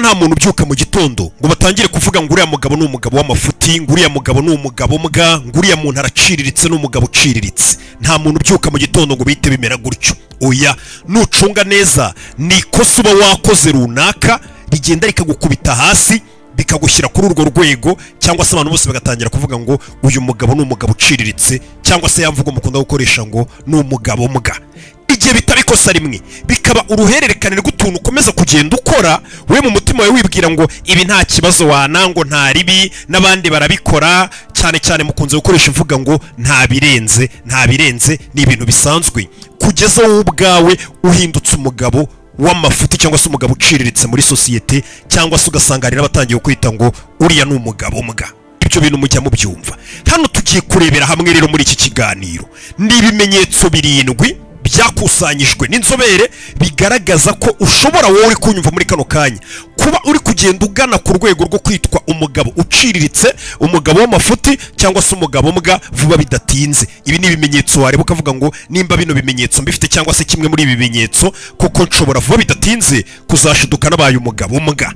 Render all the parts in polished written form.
nta muntu ubyuka mu gitondo ngo batangire kuvuga ngo uriya mugabo ni umugabo w'amafuti, ngo uriya mugabo ni umugabo mbwa, ngo uriya muntu araciriritse ni umugabo uciriritse. Nta muntu ubyuka mu gitondo ngo bihite bimera gutyo. Oya, nucunga neza ni ikosa uba wakoze runaka rigenda rikagukubita hasi bikagushyira kuri urwo rwego, cyangwa se abantu bose bagatangira kuvuga ngo uyu mugabo ni umugabo uciriritse, cyangwa se yamvuga mukunda gukoresha ngo ni umugabo mbwa. Igihe bitaba ikosa rimwe bikaba uruhererekane rw'utuntu ukomeza kugenda ukora we mu mutima wawe wibwira ngo ibi nta kibazo wanango nta ribi n'abandi barabikora, cyane cyane mukunze gukoresha uvuga ngo nta birenze ni ibintu bisanzwe, kugeza wowe ubwawe uhindutse umugabo w'amafuti cyangwa se umugabo uciriritse muri sosiyete, cyangwa se ugasanga hari n'abatangiye kwita ngo uriya ni umugabo mbwa. Ibyo bintu mujya mubyumva. Hano tugiye kurebera hamwe rero muri iki kiganiro ni ibimenyetso 7 byakusanyijwe n'inzobere bigaragaza ko ushobora wowe uri kunyumva muri kano kanya kuba uri kugenda ugana ku rwego rwo kwitwa umugabo uciriritse, umugabo w'amafuti, cyangwa se umugabo mbwa vuba bidatinze. Ibi ni ibimenyetso wareba ukavuga ngo nimba bino bimenyetso mbifite, cyangwa se kimwe muri ibi bimenyetso, koko nshobora vuba bidatinze kuzashiduka nabaye umugabo mbwa.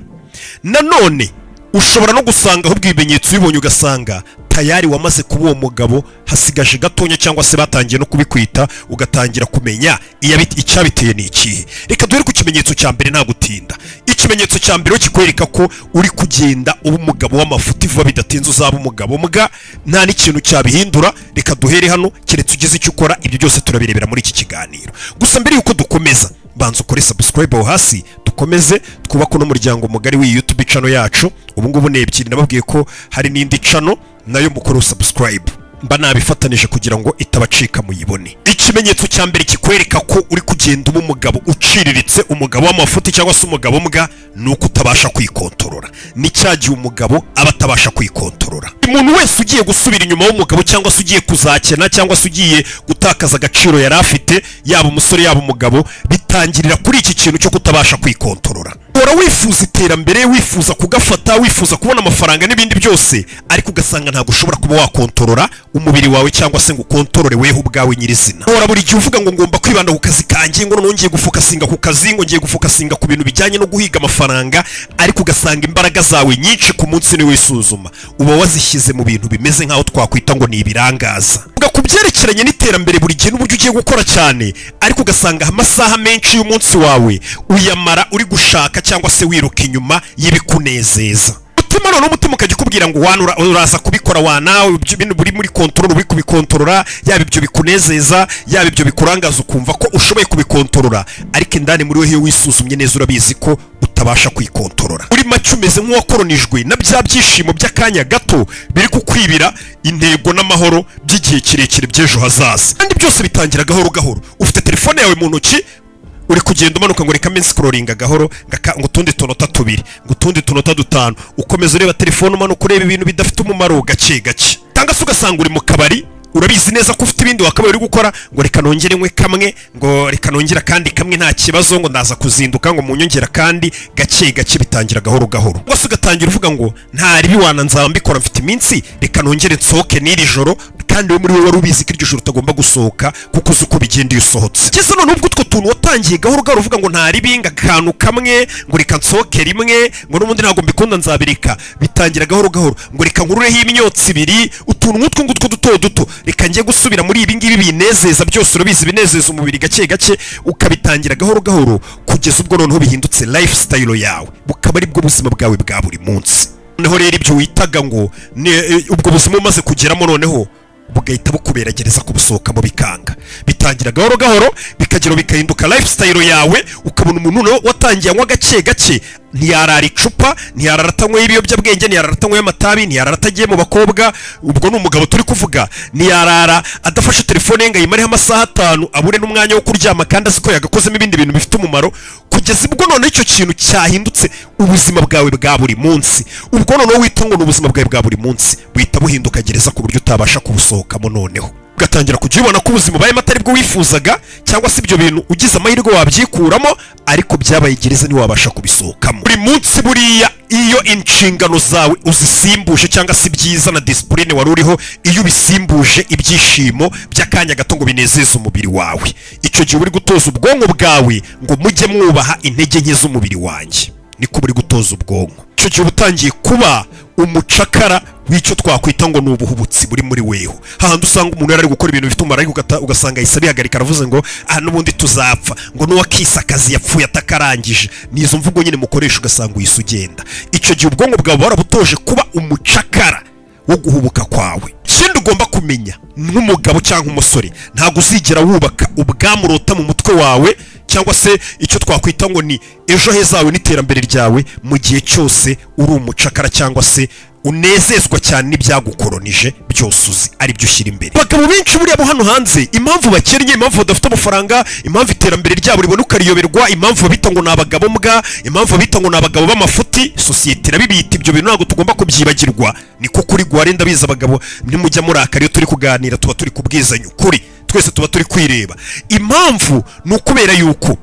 Nanone ushobora no gusanga ahubwo ibimenyetso ubibonye ugasanga tayari wamaze kuba uwo mugabo hasigaje gatonya, cyangwa se batangiye no kubikwita ugatangira kumenya icyabiteye ni ikihe. Reka duhere ku kimenyetso cya mbere nta gutinda. Ikimenyetso cya mbere kikwereka ko uri kugenda uba umugabo w'amafuti vuba bidatinze uzaba umugabo mbwa, nta n'ikintu cyabihindura. Reka duhere hano keretse ugize icyo ukora, ibyo byose turabirebera muri iki kiganiro. Gusa mbere yuko dukomeza banza ukore subscribe aho hasi dukomeze twubaka n'umuryango mugari w'iyi YouTube channel yacu. Ubu ngubu ni ebyiri, nababwiye ko hari n'indi channel nayo mukore subscribe, mba nabifatanije kugira ngo itabacika muyibone. Ikimenyetso cya mbere kikwereka ko uri kugenda uba umugabo uciriritse, umugabo w'amafuti cyangwa se umugabo mbwa, nuko utabasha kwikontorora. Ni cyagiye umugabo aba atabasha kwikontorora. Umuntu wese ugiye gusubira inyuma w'umugabo, cyangwa se ugiye kuzakena, cyangwa se ugiye gutakaza agaciro yari afite, yaba umusore yaba umugabo, bitangirira kuri iki kintu cyo kutabasha kwikontorora. Ora wifuza iterambere, wifuza kugafata, wifuza kubona amafaranga n'ibindi byose, ariko ugasanga ntabwo ushobora kuba wakontorora umubiri wawe, cyangwa se ngo ukontorore weho ubwawe nyirizina. Ora buri gihe uvuga ngo ngomba kwibanda ku kazi kanjye, ngo nongeye gufokasinga ku kazi, ngo ngiye gufokasinga ku bintu bijyanye no guhiga amafaranga, ariko ugasanga imbaraga zawe nyinshi ku munsi ni wisuzuma uba wazishyize mu bintu bimeze nkaho twakwita ngo ni ibirangaza. Ku byerekeranye n'iterambere buri gihe n'uburyo ugiye gukora cyane, ariko ugasanga amasaha menshi y'umunsi wawe uyamara uri gushaka cyangwa se wiruka inyuma y'ibikunezeza. Umutima none umutima ukajya ukubwira ngo uraza kubikora wanawe ibintu buri muri control, uri kubikontorora, yaba ibyo bikunezeza yaba ibyo bikurangaza ukumva ko ushoboye kubikontorora, ariko indani muri wewe wisuzumye neza urabizi ko utabasha kwikontorora. Uri macyo umeze nk'uwakoronijwe na bya byishimo by'akanya gato biri kukwibira intego n'amahoro by'igihe kirekire by'ejo hazaza. Kandi byose bitangira gahoro gahoro. Ufite telefone yawe mu ntoki uri kugenda umanuka ngo reka mensi scrollinga gahoro, ngo tundi tunota 2, ngo tundi tunota 5, ukomeza ureba telefone umanuka ureba ibintu bidafite umumaro gake gake. Tanga se ugasanga uri mu kabari, urabizi neza ko ufite ibindi wakabaye uri gukora, ngo reka nongere nkwe kamwe, ngo reka nongera kandi kamwe nta kibazo, ngo ndaza kuzinduka ngo munyongera kandi gake gake. Bitangira gahoro gahoro. Wose ugatangira uvuga ngo nta ribi wananzaba mbikora mfite iminsi, reka nongere nsohoke n'iri joro, kandi we muri wowe wari ubizi ko iryo joro utagomba gusohoka kuko uzi uko bigenda iyo usohotse. Kese none ubwo utwo tuntu watangiye gahoro gahoro uvuga ngo nta ribi, akantu kamwe, ngo reka nsohoke rimwe, ngo n'ubundi ntabwo mbikunda nzabireka. Bitangira gahoro gahoro, ngo reka ngurureho imyotsi 2, utuntu nk'utwo ngutwo duto, reka ngiye gusubira muri ibi ngibi binezeza byose, urabizi binezeza umubiri gake gake. Ukabitangira gahoro gahoro kugeza ubwo noneho bihindutse lifestyle yawe, bukaba ari bwo buzima bwawe bwa buri munsi. Noneho rero ibyo witaga ngo ubwo buzima umaze kugeramo noneho bugahita bukuberagereza kubusohokamo bikanga. Bitangira gahoro gahoro bikagera bikahinduka lifestyle yawe, ukabona umuntu watangiye anywa gake gake, ntiyarara icupa, ntiyarara atanywa ibiyobyabwenge, ntiyarara atanywa amatabi, ntiyarara atagiye mu bakobwa. Ubwo ni umugabo turi kuvuga. Ntiyarara adafashe telefone ye ngo ayimareho amasaha 5 abure n'umwanya wo kuryama, kandi azi ko yagakozemo ibindi bintu bifite umumaro, kugeza ubwo none icyo kintu cyahindutse ubuzima bwawe bwa buri munsi. Ubwo none wita ngo n'ubuzima bwawe bwa buri munsi wita buhinduka gereza ku buryo utabasha kubusohokamo. Noneho ugatangira kujya ubona ko ubuzima baye matari bwo wifuzaga, cyangwa se ibyo bintu ugize amahirwe wabyikuramo, ariko byabaye gereza ni wabasha kubisohokamo. Buri munsi buriya iyo inshingano zawe uzisimbuje, cyangwa se byiza na discipline wari uriho, iyo ubisimbuje ibyishimo by'akanya gato ngo binezeze umubiri wawe, icyo gihe uri gutoza ubwonko bwawe ngo mujye mwubaha intege nke z'umubiri wanjye. niko buri gutoza ubwonko. Icyo gihe utangiye kuba umucakara w'icyo twakwita ngo ni ubuhubutsi buri muri weho. Hahandi usanga umuntu yari gukora ibintu bifite umumaro ariko ugasanga yahise abihagarika aravuze ngo n'ubundi tuzapfa, ngo n'uwakise akazi yapfuye atakarangije. Nizo mvugo nyine mukoresha ugasanga uhise ugenda. Icyo gihe ubwonko bwawe barabutoje kuba umucakara wo guhubuka kwawe. Ikindi ugomba kumenya nk'umugabo cyangwa umusore, ntabwo uzigera wubaka ubwamurota mu mutwe wawe cyangwa se icyo twakwita ngo ni ejo hezawe n'iterambere ryawe mu gihe cyose uri umucakara cyangwa se unezezwa cyane n'ibyagukoronije byose uzi ari byo ushyira imbere. Abagabo benshi buriya bo hano hanze impamvu bakennye, impamvu badafite amafaranga, impamvu iterambere ryabo ribona ukariyoberwa, impamvu babita ngo ni abagabo mbwa, impamvu babita ngo ni abagabo b'amafuti, sosiyete irabibita ibyo bintu ntabwo tugomba kubyibagirwa. Niko kuri guhare ndabizi abagabo nimujya murakara iyo turi kuganira tuba turi kubwizanya ukuri, twese tuba turi kwireba. Impamvu ni ukubera yuko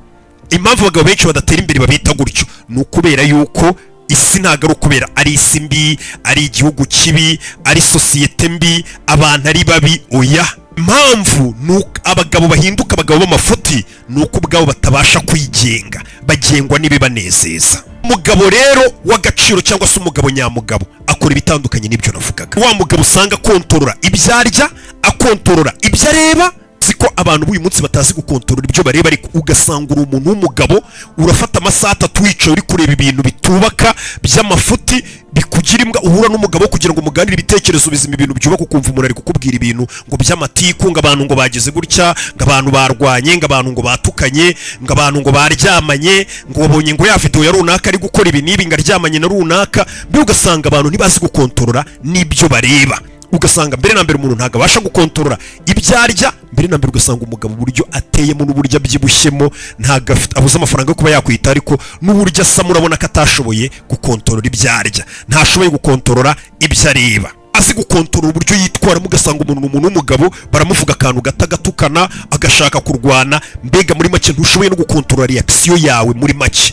abagabo benshi badatera imbere babita gutyo, ni ukubera yuko isi ntago ari ukubera ari isi mbi, ari igihugu kibi, ari sosiyete mbi, abantu ari babi. Oya, impamvu nuko abagabo bahinduka abagabo b'amafuti nuko ubwabo batabasha kwigenga, bagengwa n'ibibanezeza. Umugabo rero w'agaciro cyangwa se umugabo nyamugabo akora ibitandukanye n'ibyo navugaga. Wa mugabo usanga kontorora ibyarya, akontorora ibyo areba. Siko abantu b'uyu munsi batazi gukontorora ibyo bareba, ariko ugasanga uri umuntu w'umugabo urafata amasaha 3 wicaye uri kureba ibintu bitubaka by'amafuti bikugira imbwa. Uhura n'umugabo kugira ngo muganire ibitekerezo bizima, ibintu byubaka, ukumva umuntu ari kukubwira ibintu ngo by'amatiku, ngo abantu ngo bageze gutya, ngo abantu barwanye, ngo abantu ngo batukanye, ngo abantu ngo baryamanye, ngo wabonye ngo ya video ya runaka ari gukora ibi nibi, ngo aryamanye na runaka. Mbe ugasanga abantu ntibazi gukontorora n'ibyo bareba. Ugasanga mbere na mbere umuntu ntago abasha gukontorora ibyarya, mbere na mbere ugasanga umugabo uburyo ateyemo n'uburyo abyibushyemo ntago abuze amafaranga yo kuba yakwita, ariko n'uburyo asa murabona ko atashoboye gukontorora ibyarya, ntashoboye gukontorora ibyo areba. Azi gukontorora uburyo yitwaramo, ugasanga umuntu w'umugabo baramuvuga akantu gatagatukana agashaka kurwana. Mbega muri make ntushoboye no gukontorora reaction yawe, muri make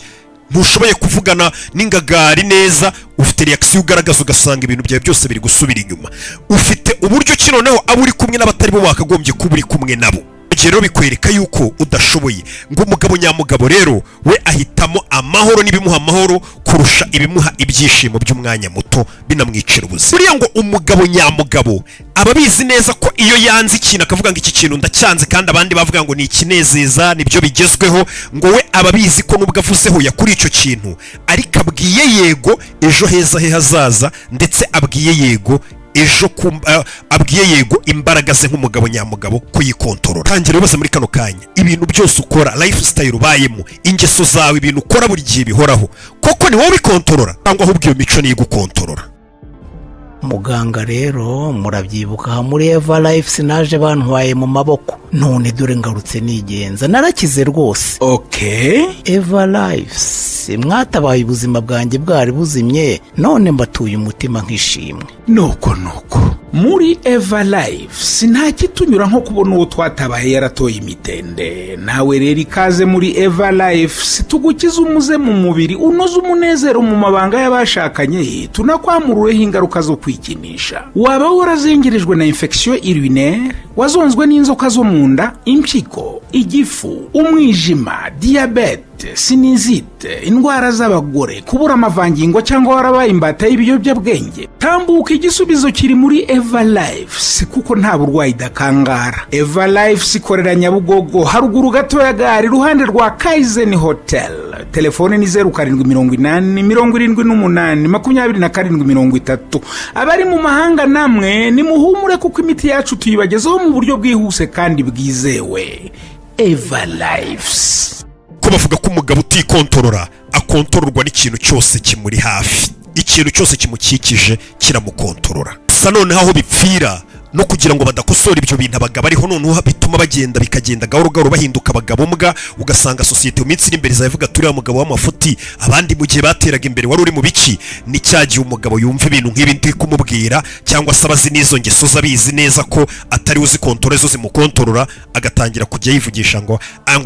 ntushoboye kuvugana n'ingagari neza, ufite reaction ugaragaza ugasanga ibintu byawe byose biri gusubira inyuma. Ufite uburyo ki noneho abo uri kumwe n'abatari bo wakagombye kuba uri kumwe nabo. Rero bikwereka yuko udashoboye. Ngo umugabo nyamugabo rero we ahitamo amahoro n'ibimuha amahoro kurusha ibimuha ibyishimo by'umwanya muto binamwicira ubuzima. Buriya ngo umugabo nyamugabo ababizi neza ko iyo yanze ikintu akavuga ngo iki kintu ndacyanze, kandi abandi bavuga ngo ni ikinezeza nibyo bigezweho, ngo we ababizi ko nubwo avuzeho yakuri icyo kintu ariko abwiye yego ejo heza he hazaza, ndetse abwiye yego ejo abwiye yego imbaraga ze nk'umugabo nyamugabo kuyikontorora. Tangira bibaza muri kano kanya ibintu byose ukora, lifestyle ubayemo, ingeso zawe, ibintu ukora buri gihe bihoraho, koko ni wowe bikontorora cyangwa ahubwo iyo mico niyo gukontorora? Muganga rero murabyibuka muri Eva Life sinaje bantwaye mu maboko, none dore ngarutse nigenza, narakize rwose. Okay, Eva Life mwatabaye ubuzima bwanjye bwari buzimye, none mbatuye umutima nk'ishimwe. nuko muri Eva Life nta kitunyura nko kubona uwo twatabaye yaratoye imitende. Nawe rero ikaze muri Eva Life, tugukiza umuze mu mubiri, unoze umunezero mu mabanga y'abashakanye, tunakwamurureho ingaruka zo kwikinisha. Waba warazengerejwe na infection urinaire, wazonzwe n'inzoka zo mu nda, impyiko, igifu, umwijima, diabete, sinizite, indwara z'abagore, kubura amavangingo cyangwa warabaye imbata y'ibiyobyabwenge, tambuka, igisubizo kiri muri Eva Life, kuko nta burwayi dakangara. Eva Life ikorera Nyabugogo haruguru gato ya gare iruhande rwa Kaizen Hotel. Telefone ni 0788282730. Abari mu mahanga namwe ni muhumure kuko imiti yacu tuyibagezaho mu buryo bwihuse kandi bwizewe. Eva Life. Ko bavuga ko umugabo utikontorora akontororwa n'ikintu cyose kimuri hafi, ikintu cyose kimukikije kiramukontorora. Sa noneho aho bipfira no kugira ngo badakosora ibyo bintu abagabo ariho noneho bituma bagenda bikagenda gahoro gahoro bahinduka abagabo mbwa. Ugasanga sosiyete mu minsi iri imbere zavuga turi umugabo w'amafuti, abandi mu gihe bateraga imbere wari uri mu biki. Ni cyagiye umugabo yumva ibintu nk'ibi ndi kumubwira, cyangwa se abazi n'izo ngeso zabizi neza ko atari uzi kontorora zo zimukontorora, agatangira kujya yivugisha ngo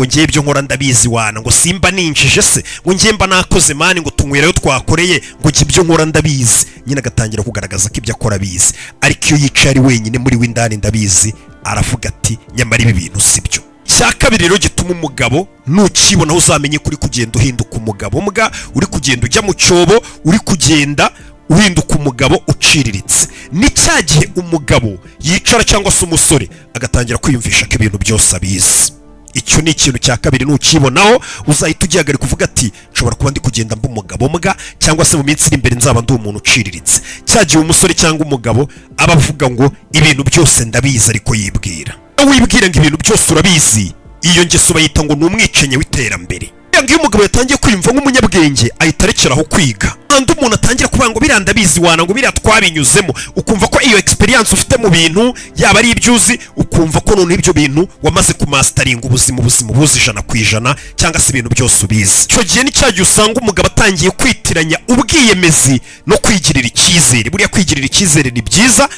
ngiye ibyo nkora ndabizi wana, ngo simba ninjije se, ngo ngiye mba nakoze mani, ngo tunywerayo twakoreye, ngo ibyo nkora ndabizi. Nyine agatangira kugaragaza ko ibyo akora bizi, ariko iyo yicaye ari wenyine muri windani ndabizi, aravuga ati nyamara ibi bintu sibyo. icya kabiri rero gituma umugabo nukibona uzamenye kuri kugenda uhinduka umugabo mbwa, uri kugenda ujya mu cyobo, uri kugenda uhinduka umugabo uciriritse. Ni cya gihe umugabo yicara cyangwa se umusore agatangira kwiyumvisha ko ibintu byose abizi. Icyo ni ikintu cya kabiri nukibonaho uzahita ugihagarika kuvuga ati nshobora kuba ndi kugenda mba umugabo mbwa, cyangwa se mu minsi iri imbere nzaba ndi umuntu uciriritse. Cya gihe umusore cyangwa umugabo aba avuga ngo ibintu byose ndabizi, ariko yibwira. Wibwira ngo ibintu byose urabizi, iyo ngeso bayita ngo ni umwicenye w'iterambere. Iyo umugabo yatangiye kwiyumva nk'umunyabwenge ahita arekeraho kwiga. Kandi umuntu atangira kuvuga ngo biriya ndabizi, wana ngo biriya twabinyuzemo, ukumva ko iyo experience ufite mu bintu yaba ari ibyuzi, ukumva ko none ibyo bintu wamaze kumastaringa ubuzima buzi 100% cyangwa se ibintu byose ubizi. Cyo gihe ni cyagiye usanga umugabo atangiye kwitiranya ubwiyemezi no kwigirira icyizere. Buriya kwigirira icyizere ni byiza,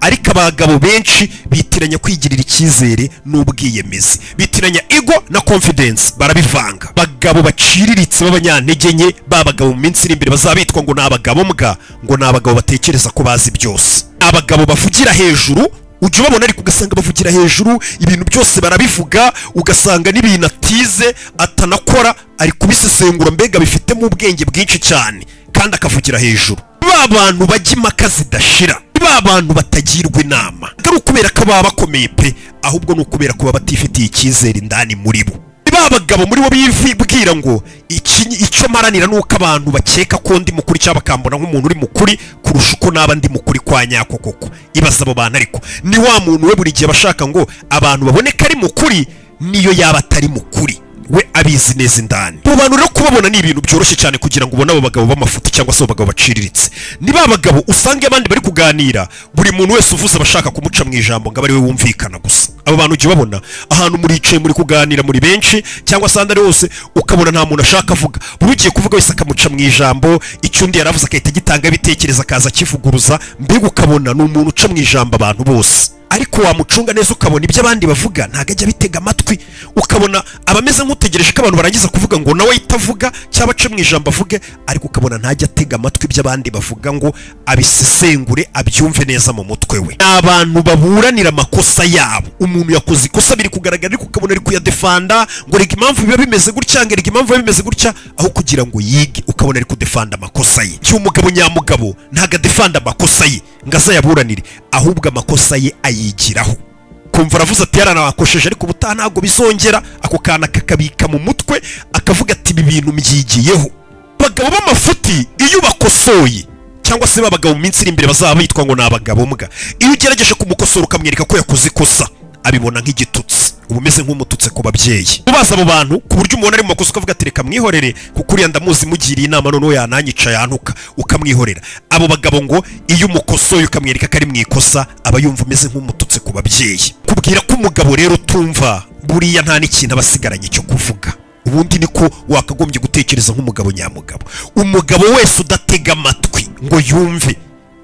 ariko abagabo benshi bitiranya kwigirira icyizere n'ubwiyemezi, bitiranya ego na confidence, barabivanga. Bagabo baciriritse b'abanyantege nke, babagabo mu minsi iri imbere bazabitwa ngo nabagabo mbwa, ngo nabagabo batekereza ko bazi byose. Abagabo bavugira hejuru, ujye ubabona ariko ugasanga bavugira hejuru, ibintu byose barabivuga, ugasanga n'ibintu atize atanakora ari kubisesengura, mbega bifitemo ubwenge bwinshi cyane, kandi akavugira hejuru. Ba bantu bajya impaka zidashira, ba bantu batagirwa inama, ari ukubera ko baba bakomeye pe, ahubwo ni ukubera ko baba batifitiye icyizere indani muri bo. Ba bagabo muri bo bibwira ngo icyo maranira nuko abantu bakeka ko ndi mukuri cyangwa bakambona nk'umuntu uri mukuri kurusha uko naba ndi mukuri kwa nyako koko. Ibaza abo bantu ariko ni wa muntu we buri gihe bashaka ngo abantu babone ko ari mukuri niyo yaba atari mukuri, we abizi neza indani. Abo bantu rero kubabona ni ibintu byoroshye cyane kugira ngo ubone abo bagabo b'amafuti cyangwa se abo bagabo baciriritse. Ni ba bagabo usanga abandi bari kuganira, buri muntu wese uvuze abashaka kumuca mu ijambo ngo abari we wumvikana gusa. Abo bantu ujye babona ahantu muricaye muri kuganira muri benshi cyangwa se andari hose, ukabona nta muntu ashaka avuga, buri ugiye kuvuga wese akamuca mu ijambo, icyo undi yaravuze akahita gitanga bitekereza akaza kivuguruza, mbega ukabona ni umuntu uca mu ijambo abantu bose. Ariko wamucunga neza ukabona ibyo abandi bavuga ntago ajya bitega amatwi, ukabona abameze nk'utegereje ko abantu barangiza kuvuga ngo nawe itavuga cyangwa ace mu ijambo avuge, ariko ukabona ntajya atega amatwi ibyo abandi bavuga ngo abisesengure abyumve neza mu mutwe we. Abantu baburanira amakosa yabo, umuntu yakoze ikosa biri kugaragara ariko ukabona ari kuyadefanda ngo rega impamvu biba bimeze gutya, ngo rega impamvu biba bimeze gutya, aho kugira ngo yige ukabona ari kudefanda amakosa ye. Cy'umugabo nyamugabo ntago adefanda amakosa ye ngo azayaburanire, ahubwo amakosa ye ayigiraho. Kumva aravuze ati yaranakosheje ariko ubutaha ntabwo bizongera, ako kana kakabika mu mutwe akavuga ati ibi bintu mbyigiyeho. Abagabo b'amafuti iyo bakosoye cyangwa se babagabo mu minsi iri imbere bazaba bitwa ngo nabagabo mbwa, iyo ugerageje kumukosora ukamwereka ko yakoze ikosa abibona nk'igitutsi, uba umeze nk'umututse ku babyeyi. Ubaza abo bantu ku buryo umuntu ari mu makosa ukavuga ati reka mwihorere kuko uriya ndamuzi mugiriye inama noneho yananyica yantuka, ukamwihorera. Abo bagabo ngo iyo umukosoye ukamwereka ko ari mu ikosa aba yumva umeze nk'umututse ku babyeyi. Kubwira ko umugabo rero utumva buriya nta n'ikintu aba asigaranye cyo kuvuga. Ubundi niko wakagombye gutekereza nk'umugabo nyamugabo. Umugabo wese udatega amatwi ngo yumve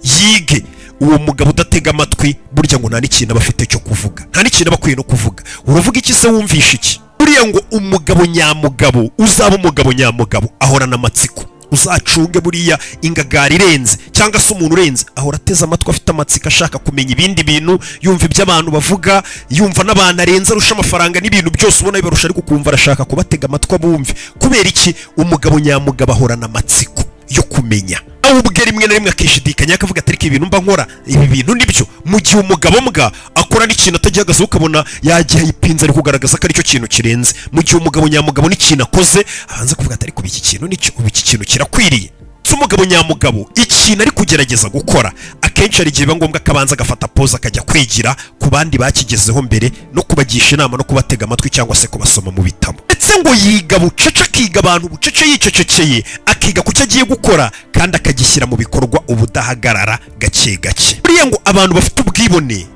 yige, uwo mugabo udatega amatwi burya ngo nta n'ikintu aba afite cyo kuvuga, nta n'ikintu aba akwiye no kuvuga. Uravuga iki se wumvisha iki? Buriya ngo umugabo nyamugabo, uzaba umugabo nyamugabo ahorana amatsiko, uzacunge buriya ingagari irenze cyangwa se umuntu urenze ahora ateze amatwi afite amatsiko ashaka kumenya ibindi bintu, yumva ibyo abantu bavuga, yumva n'abantu arenze arusha amafaranga n'ibintu byose ubona bibarusha, ariko kumva arashaka kubatega amatwi abumve. Kubera iki? Umugabo nyamugabo ahorana amatsiko yo kumenya, aho ubwe rimwe na rimwe akishidikanya akavuga ati ariko ibintu mba nkora ibi bintu nibyo. Mu gihe umugabo mbwa akora n'ikintu atagihagaze ukabona yagiye yipinze ari kugaragaza ko aricyo kintu kirenze. Mu gihe umugabo nyamugabo n'ikintu akoze abanza kuvuga ati ariko iki kintu nicyo, iki kintu kirakwiriye. Umugabo nyamugabo ikintu ari kugerageza gukora akenshi ari gihe biba ngombwa akabanza agafata pause akajya kwigira ku bandi bakigezeho mbere no kubagisha inama no kubatega amatwi cyangwa se kubasoma mu bitabo. Ndetse ngo yiga bucece, akiga abantu bucece yicecekeye, akiga kucyo agiye gukora kandi akagishyira mu bikorwa ubudahagarara gake gake. Buriya ngo abantu bafite ubwibone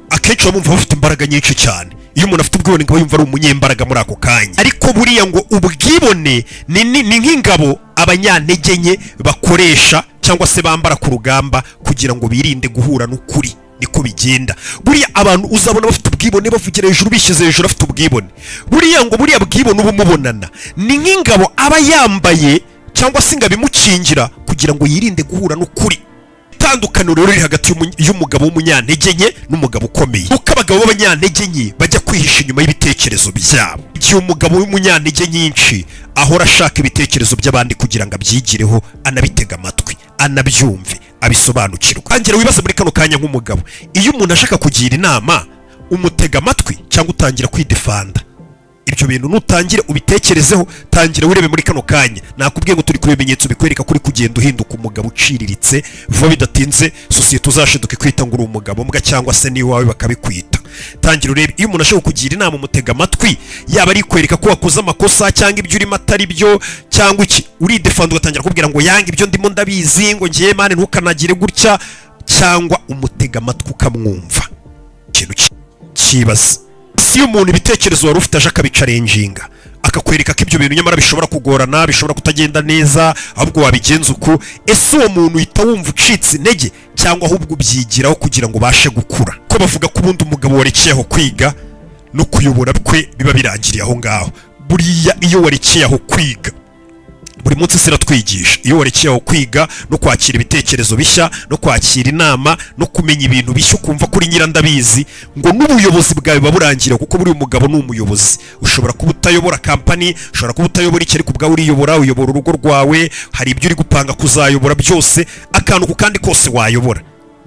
akenshi bumva bafite imbaraga nyinshi cyane. Iyo umuntu afite ubwibone ngo yumva ari umunyembaraga muri ako kanya, ariko buriya ngo ubwibone ni nk'ingabo abanyantege nke bakoresha cyangwa se bambara ku rugamba kugira ngo birinde guhura n'ukuri. Niko bigenda. Buriya abantu uzabona bafite ubwibone bavugira hejuru, bishyize hejuru afite ubwibone. Buriya ngo buriya bwibone uba umubonana ni nk'ingabo aba yambaye cyangwa se ingabo imukingira kugira ngo yirinde guhura n'ukuri. Itandukaniro rero riri hagati y'umugabo w'umunyantege nke n'umugabo ukomeye. Uko abagabo b'abanyantege nke bajya kwihisha inyuma y'ibitekerezo byabo. Igihe umugabo w'umunyantege nyinshi ahora ashaka ibitekerezo by'abandi kugira ngo abyigireho, anabitega amatwi, anabyumve, abisobanukirwe. Tangira wibaze muri kano kanya nk'umugabo, iyo umuntu ashaka kugira inama umutega amatwi cyangwa utangira kwidefanda? Ibyo bintu nutangira ubitekerezeho, tangira wirebe muri kano kanya. Nakubwiye ngo turi kuri ibimenyetso bikwereka kuri kugenda uhinduka umugabo uciriritse, vuba bidatinze sosiyete uzashiduka kwita ngo uri umugabo mbwa cyangwa se ni wawe bakabikwita. Tangira urebe, iyo umuntu ashaka kugira inama umutega amatwi, yaba ari kwereka ko wakoze amakosa cyangwa ibyo urimo atari byo cyangwa iki, uridefanda ugatangira kubwira ngo yanga ibyo ndimo ndabizi, ngo ngiye mane ntukanagire gutya, cyangwa umutega amatwi ukamwumva. Ikintu kibaza, si umuntu ibitekerezo wari ufite aje akabicarenjinga akakwereka ko ibyo bintu nyamara bishobora kugorana, bishobora kutagenda neza, ahubwo wabigenza uko, ese uwo muntu uhita wumva ucitse intege cyangwa ahubwo ubyigiraho kugira ngo ubashe gukura? Ko bavuga ko ubundi umugabo warekeye aho kwiga no kuyobora kwe biba birangiriye aho ngaho. Buriya iyo warekeye aho kwiga, buri munsi siratwigisha, iyo warekeye aho kwiga no kwakira ibitekerezo bishya no kwakira inama no kumenya ibintu bishya ukumva kuri nyirandabizi, ngo n'ubuyobozi bwawe baburangira, kuko buri umugabo ni umuyobozi. Ushobora kuba utayobora kampani, ushobora kuba utayobora iki, ariko ubwawe uriyobora, uyobora urugo rwawe, hari ibyo uri gupanga kuzayobora byose, akantu ku kandi kose wayobora.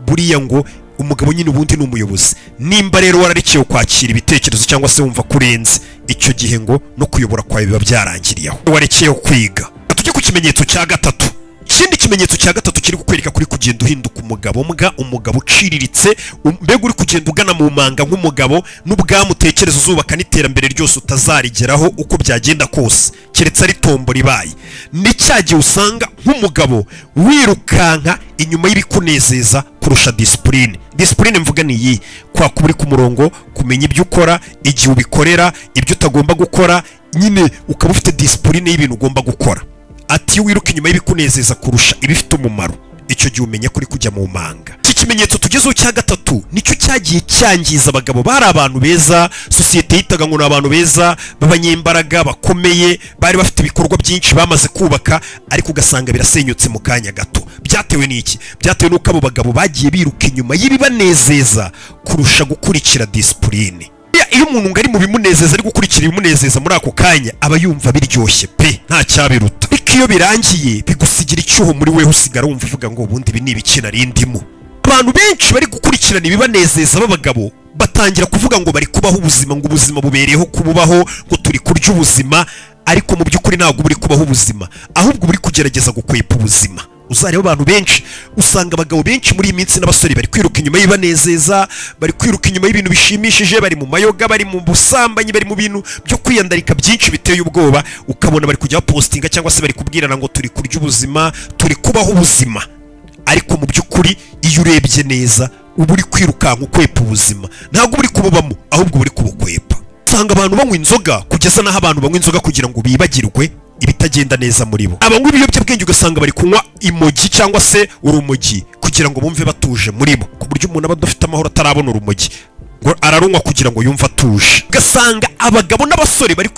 Buriya ngo umugabo nyine ubundi ni umuyobozi. Nimba rero wararekeye kwakira ibitekerezo cyangwa se wumva kurenze, icyo gihe ngo no kuyobora kwawe biba byarangiriyeho. Warekeye kwiga. Tujye ku kimenyetso cya gatatu. Ikindi kimenyetso cya gatatu kiri kukwereka kuri kugenda uhinduka umugabo mbwa, umugabo uciriritse, mbega uri kugenda ugana mu manga nk'umugabo, n'ubwamutekereza uzubaka n'iterambere ryose utazarigeraho uko byagenda kose, keretse ari tombo ribaye. Ni cyagiye usanga nk'umugabo wirukanka inyuma y'ibikunezeza kurusha discipline. Discipline mvuga ni iyi: kwakuba uri ku murongo, kumenya ibyo ukora, igihe ubikorera, ibyo utagomba gukora, nyine ukaba ufite discipline y'ibintu ugomba gukora. Ati wiruka inyuma y'ibikunezeza kurusha ibifite umumaro, icyo gihe umenya kuri kujya mu manga. Iki kimenyetso tugezeho cya gatatu nicyo cyagiye cyangiza abagabo. Bari abantu beza, sosiyete yitaga ngo ni abantu beza b'abanyembaraga bakomeye, bari bafite ibikorwa byinshi bamaze kubaka, ariko ugasanga birasenyutse mu kanya gato. Byatewe n'iki? Byatewe n'uko abo bagabo bagiye biruka inyuma y'ibibanezeza kurusha gukurikira discipline. Iyo umuntu ngari mu bimunezeza ari gukurikira ibimunezeza muri ako kanya, aba yumva biryoshye pe, nta cyabiruta. Ariko iyo birangiye bigusigira icyuho muri wewe, usigara wumva uvuga ngo ubundi ibi ni ibiki narindimo. Abantu benshi bari gukurikirana ibibanezeza b'abagabo batangira kuvuga ngo bari kubaho ubuzima, ngo ubuzima bubereyeho kububaho, ngo turi kurya ubuzima, ariko mu by'ukuri ntabwo buri kubaho ubuzima, ahubwo buri kugerageza gukwepa ubuzima. Uzareba abantu benshi, usanga abagabo benshi muri iyi minsi n'abasore bari kwiruka inyuma y'ibanezeza, bari kwiruka inyuma y'ibintu bishimishije, bari mu mayoga, bari mu busambanyi, bari mu bintu byo kwiyandarika byinshi biteye ubwoba, ukabona bari kujya postinga cyangwa se bari kubwirana ngo turi kurya ubuzima, turi kubaho ubuzima. Ariko mu by'ukuri iyo urebye neza uba uri kwirukanka ukwepa ubuzima, ntabwo uri kububamo, ahubwo uri kubukwepa. Usanga abantu banywa inzoga kugeza naho abantu banywa inzoga kugira ngo bibagirwe ibitagenda neza muri bo. Abanywa ibiyobyabwenge ugasanga bari kunywa imogi cyangwa se urumogi kugira ngo bumve batuje muri bo, ku buryo umuntu aba adafite amahoro atarabona urumogi, ngo ararunywa kugira ngo yumve atuje. Ugasanga abagabo n'abasore bari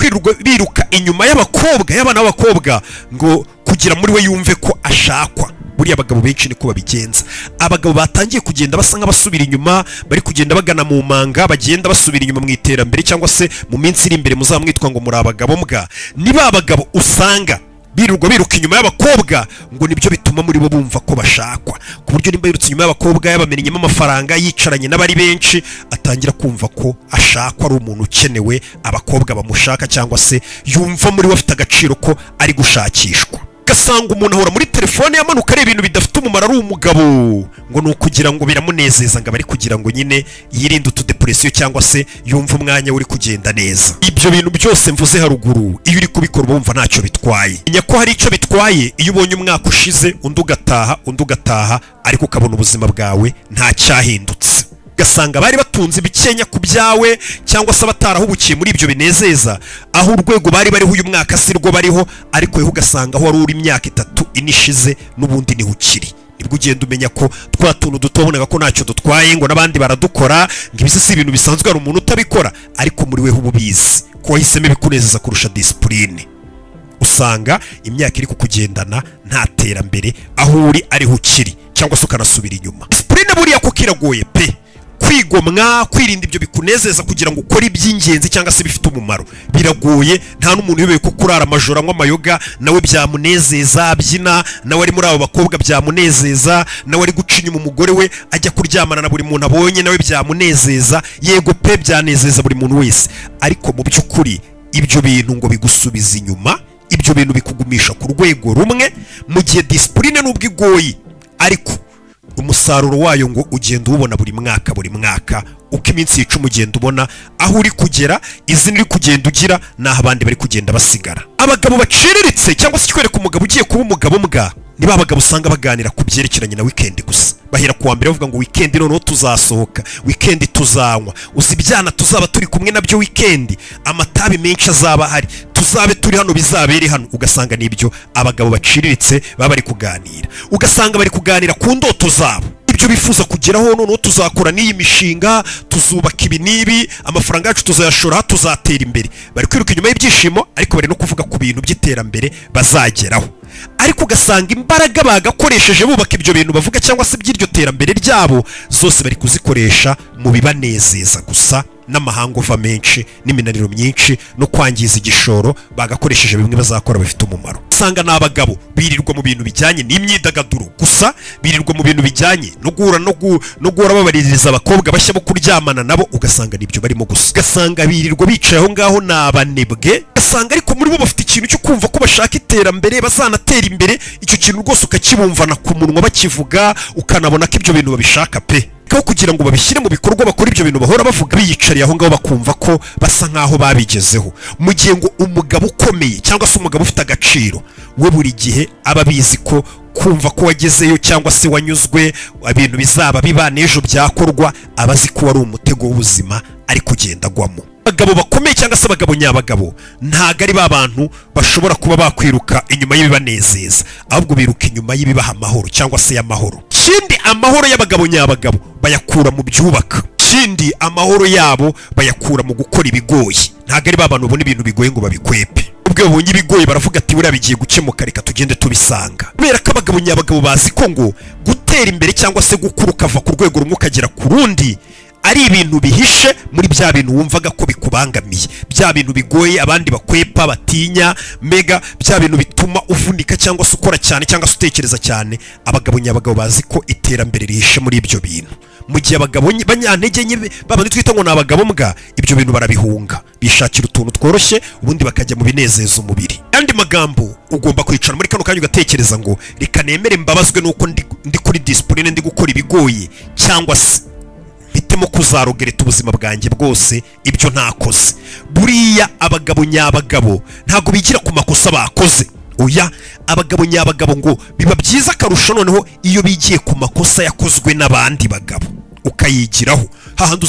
biruka inyuma y'abakobwa, y'abana b'abakobwa, ngo kugira muri we yumve ko ashakwa. Buriya abagabo benshi niko babigenza. Abagabo batangiye kugenda basa nk'abasubira inyuma, bari kugenda bagana mu manga, bagenda basubira inyuma mu iterambere, cyangwa se mu minsi iri imbere muzamwitwa ngo muri abagabo mbwa. Niba abagabo usanga biruka inyuma y'abakobwa, ngo nibyo bituma muri bo bumva ko bashakwa, ku buryo nimba yirutse inyuma y'abakobwa, yabamenyemo amafaranga, yicaranye n'abari benshi, atangira kumva ko ashakwa, ari umuntu ukenewe, abakobwa bamushaka, cyangwa se yumva muri we afite agaciro ko ari gushakishwa. Ugasanga umuntu ahora muri telefone yamanuka ari ibintu bidafite umumaro, ari umugabo, ngo ni ukugira ngo biramunezeza, ngo bari kugira ngo nyine yirinde utudepresiyo cyangwa se yumva umwanya uri kugenda neza. Ibyo bintu byose mvuze haruguru iyo uri kubikora bumva ntacyo bitwaye. Menya ko hari icyo bitwaye iyo ubonye umwaka ushize undi ugataha, ariko ukabona ubuzima bwawe nta cyahindutse. Ugasanga bari batunze bikenya ku byawe, cyangwa se batarahubukiye muri ibyo binezeza, aho urwego bari bariho uyu mwaka si rwo bariho, ariko yewe ugasanga aho wari uri imyaka 3 inishize n'ubundi niho ukiri. Nibwo ugenda umenya ko twa tuntu dutobonaga ko ntacyo dutwaye, ngo n'abandi baradukora, ngo ibisi si ibintu bisanzwe, ari umuntu utabikora, ariko muri weho ububizi ko wahisemo ibikunezeza kurusha discipline. Usanga imyaka iri kukugendana nta terambere, aho uri ariho ukiri, cyangwa se ukanasubira inyuma. Discipline buriya ko kiragoye pe, kwigomwa kwirinda ibyo bikunezeza kugira ngo ukore iby'ingenzi cyangwa se bifite umumaro biragoye. Nta n'umuntu uyobewe ko kurara amajoro anywa amayoga nawe byamunezeza, abyina nawe ari muri abo bakobwa byamunezeza, nawe ari guca inyuma umugore we ajya kuryamana na buri muntu abonye nawe byamunezeza. Yego pe byanezeza buri muntu wese, ariko mu by'ukuri ibyo bintu ngo bigusubiza inyuma, ibyo bintu bikugumisha ku rwego rumwe mu gihe disipurine n'ubwo igoye, ariko umusaruro wayo ngo ugenda ubona buri mwaka uko iminsi y'icumi ugenda ubona aho uri kugera, izina uri kugenda ugira n'aho abandi bari kugenda basigara. Abagabo baciriritse cyangwa se kwereka umugabo ugiye kuba umugabo mbwa ni ba bagabo usanga baganira ku byerekeranye na weekend gusa. Bahera kuwa mbere bavuga ngo weekend noneho tuzasohoka, weekend tuzanywa, uzi ibyana tuzaba turi kumwe nabyo weekend, amatabi menshi azaba hari, tuzabe turi hano bizabere hano. Ugasanga nibyo abagabo baciriritse baba bari kuganira, ugasanga bari kuganira ku ndoto zabo, ibyo bifuza kugeraho. Noneho tuzakora n'iyi mishinga, tuzubaka ibi n'ibi, amafaranga yacu tuzayashora, tuzatera imbere. Bari kwiruka inyuma y'ibyishimo, ariko bari no kuvuga ku bintu by'iterambere bazageraho. Ariko ugasanga imbaraga bagakoresheje bubaka ibyo bintu bavuga cyangwa se by'iryo terambere ryabo zose bari kuzikoresha mu bibanezeza gusa, n'amahanga uva menshi n'iminaniro myinshi no kwangiza igishoro bagakoresheje bimwe bazakora bifite umumaro. Usanga n'abagabo birirwa mu bintu bijyanye n'imyidagaduro gusa, birirwa mu bintu bijyanye no guhora babaririza abakobwa bashya bo kuryamana nabo, ugasanga nibyo barimo gusa. Ugasanga birirwa bicaye aho ngaho n'abanebwe, ugasanga ariko muri bo bafite ikintu cyo kumva ko bashaka iterambere, bazanatera imbere. Icyo kintu rwose ukakibumvana ku munwa bakivuga, ukanabona ko ibyo bintu babishaka pe, ko kugira ngo babishyire mu bikorwa bakora ibyo bintu bahora bavuga biyicariye aho ngaho bakumva ko basa nkaho babigezeho. Mu gihe ngo umugabo ukomeye cyangwa se umugabo ufite agaciro we buri gihe aba abizi ko kumva ko wagezeyo cyangwa se wanyuzwe ibintu bizaba biba n'ejo byakorwa, abazi ko wari umutego w'ubuzima ari kugenda agwamo. Abagabo bakomeye cyangwa se abagabo nyabagabo ntago ari ba bantu bashobora kuba bakwiruka inyuma y'ibibanezeza, ahubwo biruka inyuma y'ibibaha amahoro cyangwa se y'amahoro. Kindi amahoro y'abagabo nyabagabo bayakura mu byubaka, kindi amahoro yabo bayakura mu gukora ibigoye. Ntago ari ba bantu babona ibintu bigoye ngo babikwepe, ubwo babonye ibigoye baravuga ati buriya bigiye gukemuka, reka tugende tubisanga. Kubera ko abagabo nyabagabo bazi ko ngo gutera imbere cyangwa se gukura ukava ku rwego rumwe ukagera ku rundi ari ibintu bihishe muri bya bintu wumvaga ko bikubangamiye, bya bintu bigoye abandi bakwepa batinya, mega bya bintu bituma uvunika cyangwa se ukora cyane cyangwa se utekereza cyane. Abagabo nyabagabo bazi ko iterambere rihishe muri ibyo bintu, mu gihe abagabo banyantege nke babandi twita ngo ni abagabo mbwa, ibyo bintu barabihunga, bishakira utuntu tworoshye ubundi bakajya mu binezeza umubiri. Andi magambo ugomba kwicara muri kano kanya ugatekereza ngo reka nemere mbabazwe nuko ndi kuri discipline, ndi gukora ibigoye, cyangwa se bitemo kuzarogereta ubuzima bwanjye bwose ibyo ntakoze. Buriya abagabo nyabagabo ntago bigira ku makosa bakoze, oya. Abagabo nyabagabo ngo biba byiza akarusho noneho iyo bigiye ku makosa yakozwe n'abandi bagabo ukayigiraho. Hahandi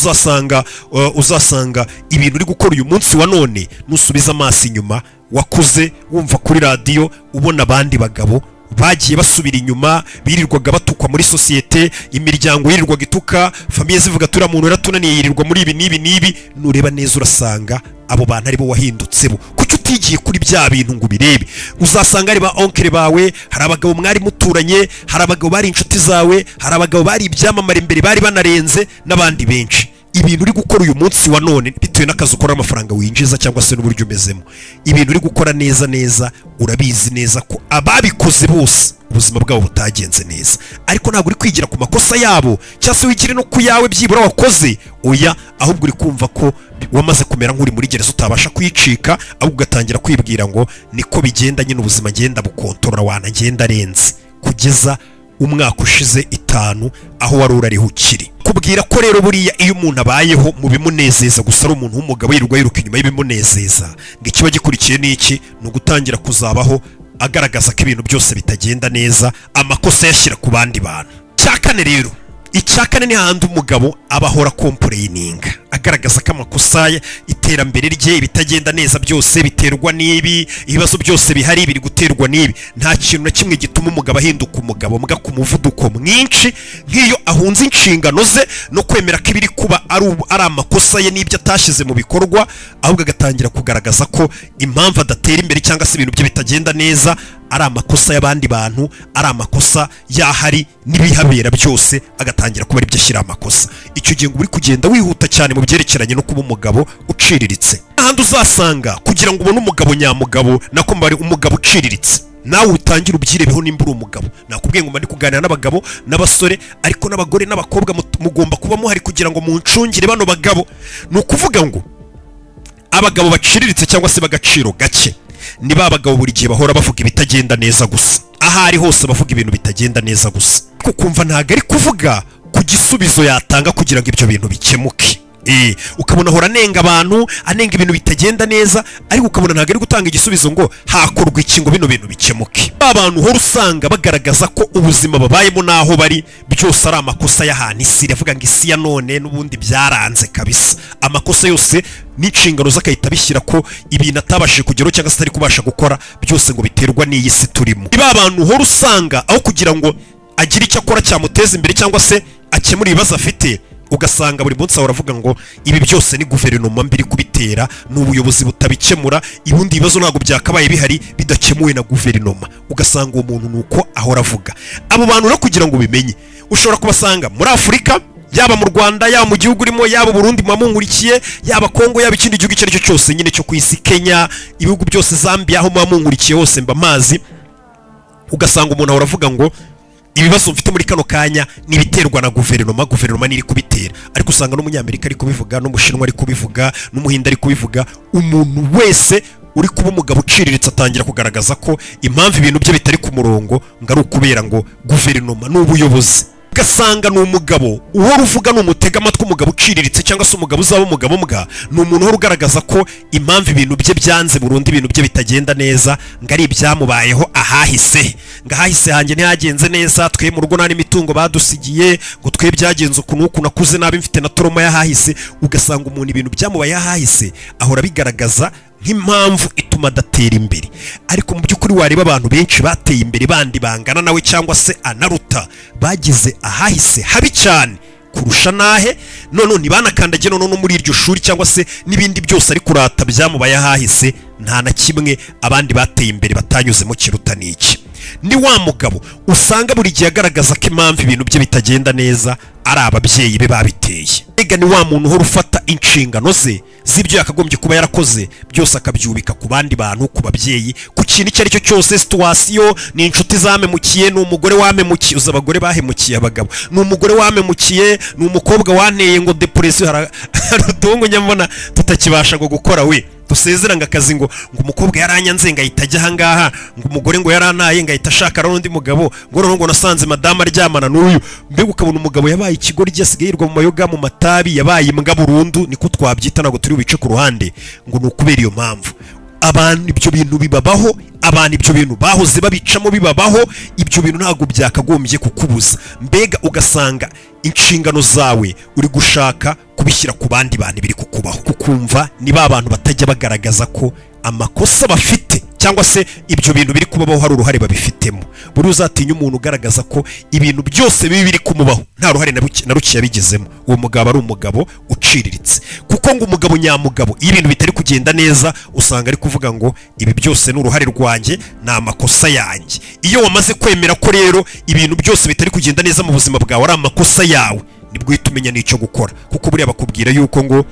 uzasanga ibintu uri gukora uyu munsi wa none, nusubiza amaso inyuma wakuze wumva kuri radio ubona abandi bagabo bagiye basubira inyuma, birirwaga batukwa muri societe, imiryango yirirwaga ituka, famiye zivuga turi muntu yaratunaniye yirirwa muri ibi n'ibi. Nureba neza urasanga abo bantu ari bo wahindutse bo. Kuki utigiye kuri bya bintu ngo birebe? Uzasanga ari ba onkere bawe, hari abagabo mwari muturanye, hari abagabo bari inshuti zawe, hari abagabo bari ibyamamare imbere bari banarenze n'abandi benshi. Ibintu uri gukora uyu munsi wa none bitewe n'akazi ukora, amafaranga winjiza cyangwa se n'uburyo umezemo, ibintu uri gukora neza urabizi neza ko ababikoze bose ubuzima bwabo butagenze neza, ariko ntabwo uri kwigira ku makosa yabo cyangwa se wigire no ku yawe byibura wakoze, oya. Ahubwo uri kumva ko wamaze kumera nk'uri muri gereza utabasha kwicika, ahubwo ugatangira kwibwira ngo niko bigenda nyine ubuzima ngenda bukontorora, wanagenda arenze kugeza umwaka ushize 5 aho wari urariho ukiri. Kubwira ko rero buriya iyo umuntu abayeho mu bimunezeza gusa ari umuntu w'umugabo yirirwa yiruka inyuma y'ibimunezeza, ngo ikiba gikurikiye n'iki ni ugutangira kuzabaho agaragaza ko ibintu byose bitagenda neza, amakosa yashyira ku bandi bantu. Cyakane rero, icyakane ni handi umugabo abahora complaining, agaragaza ko amakosa iterambere rye bitagenda neza byose biterwa n'ibi, ibibazo byose bihari biri guterwa n'ibi. Nta kintu na kimwe gituma umugabo ahinduka umugabo mbwa ku muvuduko mwinshi nk'iyo ahunze inshingano ze no kwemera ko ibiri kuba ari amakosa ye n'ibyo atashyize mu bikorwa, ahubwo agatangira kugaragaza ko impamvu adatera imbere cyangwa se ibintu bye bitagenda neza ari amakosa y'abandi bantu, ari amakosa yahari n'ibihabera byose, agatangira kuba ari byo ashyira amakosa. Icyo gihe ngo uri kugenda wihuta cyane mu byerekeranye no kuba umugabo uciriritse. Ahandi uzasanga kugira ngo ubone umugabo nyamugabo nako mbari umugabo uciriritse, nawe utangira ubyirebeho nimba uri umugabo. Nakubwiye ngo mba kuganira n'abagabo n'abasore ariko n'abagore n'abakobwa mugomba kuba muhari kugira ngo muncungire bano bagabo. Ni ukuvuga ngo abagabo baciriritse cyangwa se bagaciro gake ni ba bagabo buri gihe bahora bavuga ibitagenda neza gusa, ahari hose bavuga ibintu bitagenda neza gusa, kukumva ntago ari kuvuga ku gisubizo yatanga kugira ngo ibyo bintu bikemuke. Ukabona ahora anenga abantu, anenga ibintu bitagenda neza, ariko ukabona ntago ari gutanga igisubizo ngo hakorwa iki ngo bino bintu bikemuke. Abantu hora usanga bagaragaza ko ubuzima babayemo naho bari byose ari amakosa y'ahantu isi, ravuga ngo isi ya none n'ubundi byaranze kabisa, amakosa yose n'inshingano z'akahita bishyira ko ibintu atabashije kugeraho cyangwa se atari kubasha gukora byose ngo biterwa n'iyi si turimo. Niba abantu hora usanga aho kugira ngo agire icyo akora cyamuteza imbere cyangwa se akemura ibibazo afite, ugasanga buri munsi uravuga ngo ibi byose ni guverinoma mbiri kubitera, n'ubuyobozi butabikemura, ibundi ibibazo ntabwo byakabaye bihari bidakemuwe na guverinoma. Ugasanga uwo muntu nuko ahora avuga. Abo bantu no kugira ngo bimenye, ushobora kubasanga muri Afurika, yaba mu Rwanda, yaba mu gihugu urimo, yaba Burundi mwamunkurikiye, yaba Kongo, yaba ikindi gihugu icyo ari cyo cyose nyine cyo ku isi, Kenya, ibihugu byose, Zambia, aho mwamunkurikiye hose mba mazi. Ugasanga umuntu ahora avuga ngo ibibazo mfite muri kano kanya nibiterwa na guverinoma, guverinoma niri kubitera. Ariko usanga n'umunyamerika ari kubivuga, n'umushinwa ari kubivuga, n'umuhinda ari kubivuga. Umuntu wese uri kuba umugabo uciriritse atangira kugaragaza ko impamvu ibintu bye bitari ku murongo ngo ari ukubera ngo guverinoma n'ubuyobozi. Ugasanga ni umugabo uhora uvuga n'umutega amatwi umugabo uciriritse cyangwa se umugabo uzaba umugabo mbwa, ni umuntu uhora ugaragaza ko impamvu ibintu bye byanze burundu, ibintu bye bitagenda neza ngo ari ibyamubayeho ahahise, ngo ahahise hanjye ntihagenze neza, twe mu rugo nta n'imitungo badusigiye, ngo twe byagenze uku n'uku, nakuze nabi mfite na toroma y'ahahise. Ugasanga umuntu ibintu byamubaye ahahise ahora bigaragaza nk'impamvu ituma adatera imbere. Ariko mu by'ukuri wareba abantu benshi bateye imbere bandi bangana nawe cyangwa se anaruta, bagize ahahise habi cyane kurusha nahe, none ntibanakandagiye none no muri iryo shuri cyangwa se n'ibindi byose ari kurata byamubaye ahahise, nta na kimwe abandi bateye imbere batanyuzemo kiruta n'iki. Ni wa mugabo usanga buri gihe agaragaza ko impamvu ibintu bye bitagenda neza ari ababyeyi be babiteye. Ega ni wa muntu uhora ufata inshingano ze z'ibyo yakagombye kuba yarakoze byose akabyubika ku bandi bantu, ku babyeyi, ku kintu icyo ari cyo cyose, situwasiyo, ni inshuti zamemukiye, ni umugore wamemukiye. Uzi abagore bahemukiye abagabo, ni umugore wamemukiye, ni umukobwa wanteye ngo depresiyo, harutungo nyamubona tutakibasha ngo gukora we dusezeranga akazi ngo umukobwa yaranyanze ngahita ajya aha ngaha, ngo umugore ngo yarantaye ngahita ashaka n'undi mugabo, ngo noneho ngo nasanze madama aryamana n'uyu. Mbega ukabona umugabo yabaye ikigoryi, asigaye yirwa mu mayoga, mu matabi, yabaye imbwa burundu, niko twabyita, ntabwo turi bubice ku ruhande, ngo ni ukubera iyo mpamvu. Abantu ibyo bintu bibabaho, abantu ibyo bintu bahoze babicamo bibabaho, ibyo bintu ntabwo byakagombye kukubuza. Mbega ugasanga inshingano zawe uri gushaka kubishyira ku bandi bantu biri kukubaho, kukumva niba abantu batajya bagaragaza ko amakosa bafite cyangwa se ibyo bintu biri kubabaho hari uruhare babifitemo. Buri uzatinya umuntu ugaragaza ko ibintu byose bibi biri kumubaho nta ruhare na ruke yabigezemo, uwo mugabo ari umugabo uciriritse. Kuko ngo umugabo nyamugabo iyo ibintu bitari kugenda neza usanga ari kuvuga ngo ibi byose ni uruhare rwanjye, ni amakosa yanjye. Iyo wamaze kwemera ko rero ibintu byose bitari kugenda neza mu buzima bwawe ari amakosa yawe, nibwo uhita umenya n'icyo gukora. Kuko buriya bakubwira yuko ngo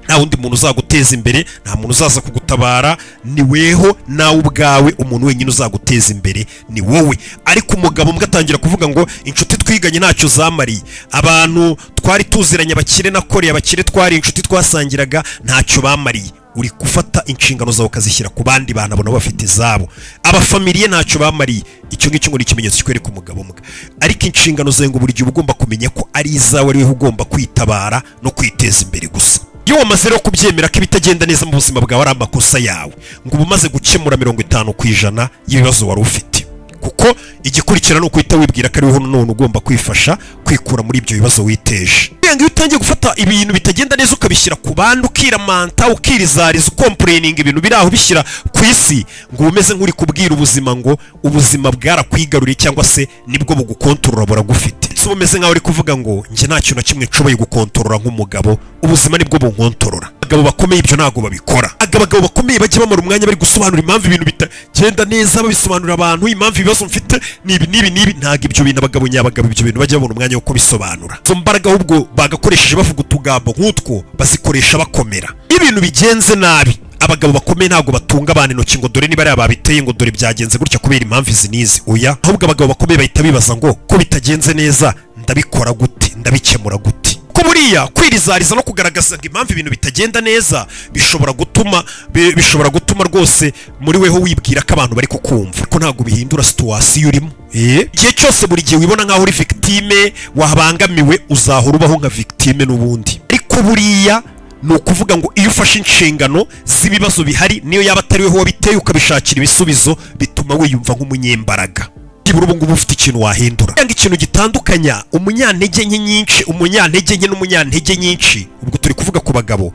nta wundi muntu uzaguteza imbere, nta muntu uzaza kugutabara, ni weho nawe ubwawe. Umuntu wenyine uzaguteza imbere ni wowe. Ariko umugabo mugatangira kuvuga ngo inshuti twiganye ntacyo zamariye, abantu twari tuziranye abakire nakoreye, abakire twari inshuti twasangiraga ntacyo bamariye. Uri gufata inshingano zawe ukazishyira ku bandi bantu abona bafite izabo, abafamiliye ntacyo bamariye. Icyo ngicyo ngo ni ikimenyetso kikwereka umugabo mbwa. Ariko inshingano zawe ngo buri gihe ugomba kumenya ko ari izawe, ari weho ugomba kwitabara no kwiteza imbere gusa. Iyo wamaze rero kubyemera ko ibitagenda neza mu buzima bwawe ari amakosa yawe, ngo uba umaze gukemura 50% y'ibibazo wari ufite. Kuko igikurikira no kwita wibwira ko ari wowe none ugomba kwifasha kwikura muri ibyo bibazo witeje. Iyo utangiye gufata ibintu bitagenda neza ukabishyira ku bandi, ukiramanta, ukirizariza, ukomplaining ibintu biri aho bishyira ku isi, ngo umeze nk'uri kubwira ubuzima ngo ubuzima bwarakwigaruriye cyangwa se nibwo bugukontorora buragufite. So umeze nkaho uri kuvuga ngo njye nta kintu na kimwe nshoboye gukontorora nk'umugabo, ubuzima nibwo bunkontorora. Abagabo bakomeye ibyo ntago babikora. ntabwo abagabo bakomeye bajya bamara umwanya bari gusobanura impamvu ibintu bitagenda neza, babisobanurira abantu impamvu ibibazo mfite n'ibi. Ntabwo ibyo bintu abagabo nyabagabo ibyo bintu bajya babona umwanya wo kubisobanura. Izo mbaraga ahubwo bagakoresheje bavuga utugambo nk'utwo bazikoresha bakomera. Ibintu bigenze nabi, abagabo bakomeye ntabwo batunga abantu intoki ngo dore niba ari ababiteye ngo dore byagenze gutya kubera impamvu izi n'izi. Oya, ahubwo abagabo bakomeye bahita bibaza ngo ko bitagenze neza ndabikora gute, ndabikemura gute. Ko buriya kwirizariza no kugaragaza ngo impamvu ibintu bitagenda neza bishobora gutuma rwose muri weho wibwira ko abantu bari kukumva, ko ntabwo bihindura situwasiyo urimo. Igihe cyose buri gihe wibona nk'aho uri victime, wabangamiwe, uzahora ubaho nka victime n'ubundi. Ariko buriya ni ukuvuga ngo iyo ufashe inshingano z'ibibazo bihari, niyo yaba atari weho wabiteye, ukabishakira ibisubizo, bituma wiyumva nk'umunyembaraga. Ubu ngubu ufite ikintu wahindura. Cyangwa ikintu gitandukanya umunyantege nke n'umunyantege nyinshi, ubwo turi kuvuga ku bagabo,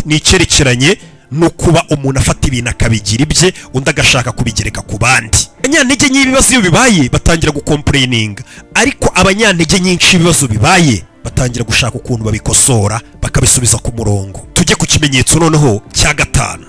ni icyerekeranye no kuba umuntu afata ibintu akabigira ibye, undi agashaka kubigereka ku bandi. Abanyantege nke ibibazo iyo bibaye batangira gukomplaininga, ariko abanyantege nyinshi ibibazo bibaye batangira gushaka ukuntu babikosora bakabisubiza ku murongo. Tujye ku kimenyetso noneho cya gatanu.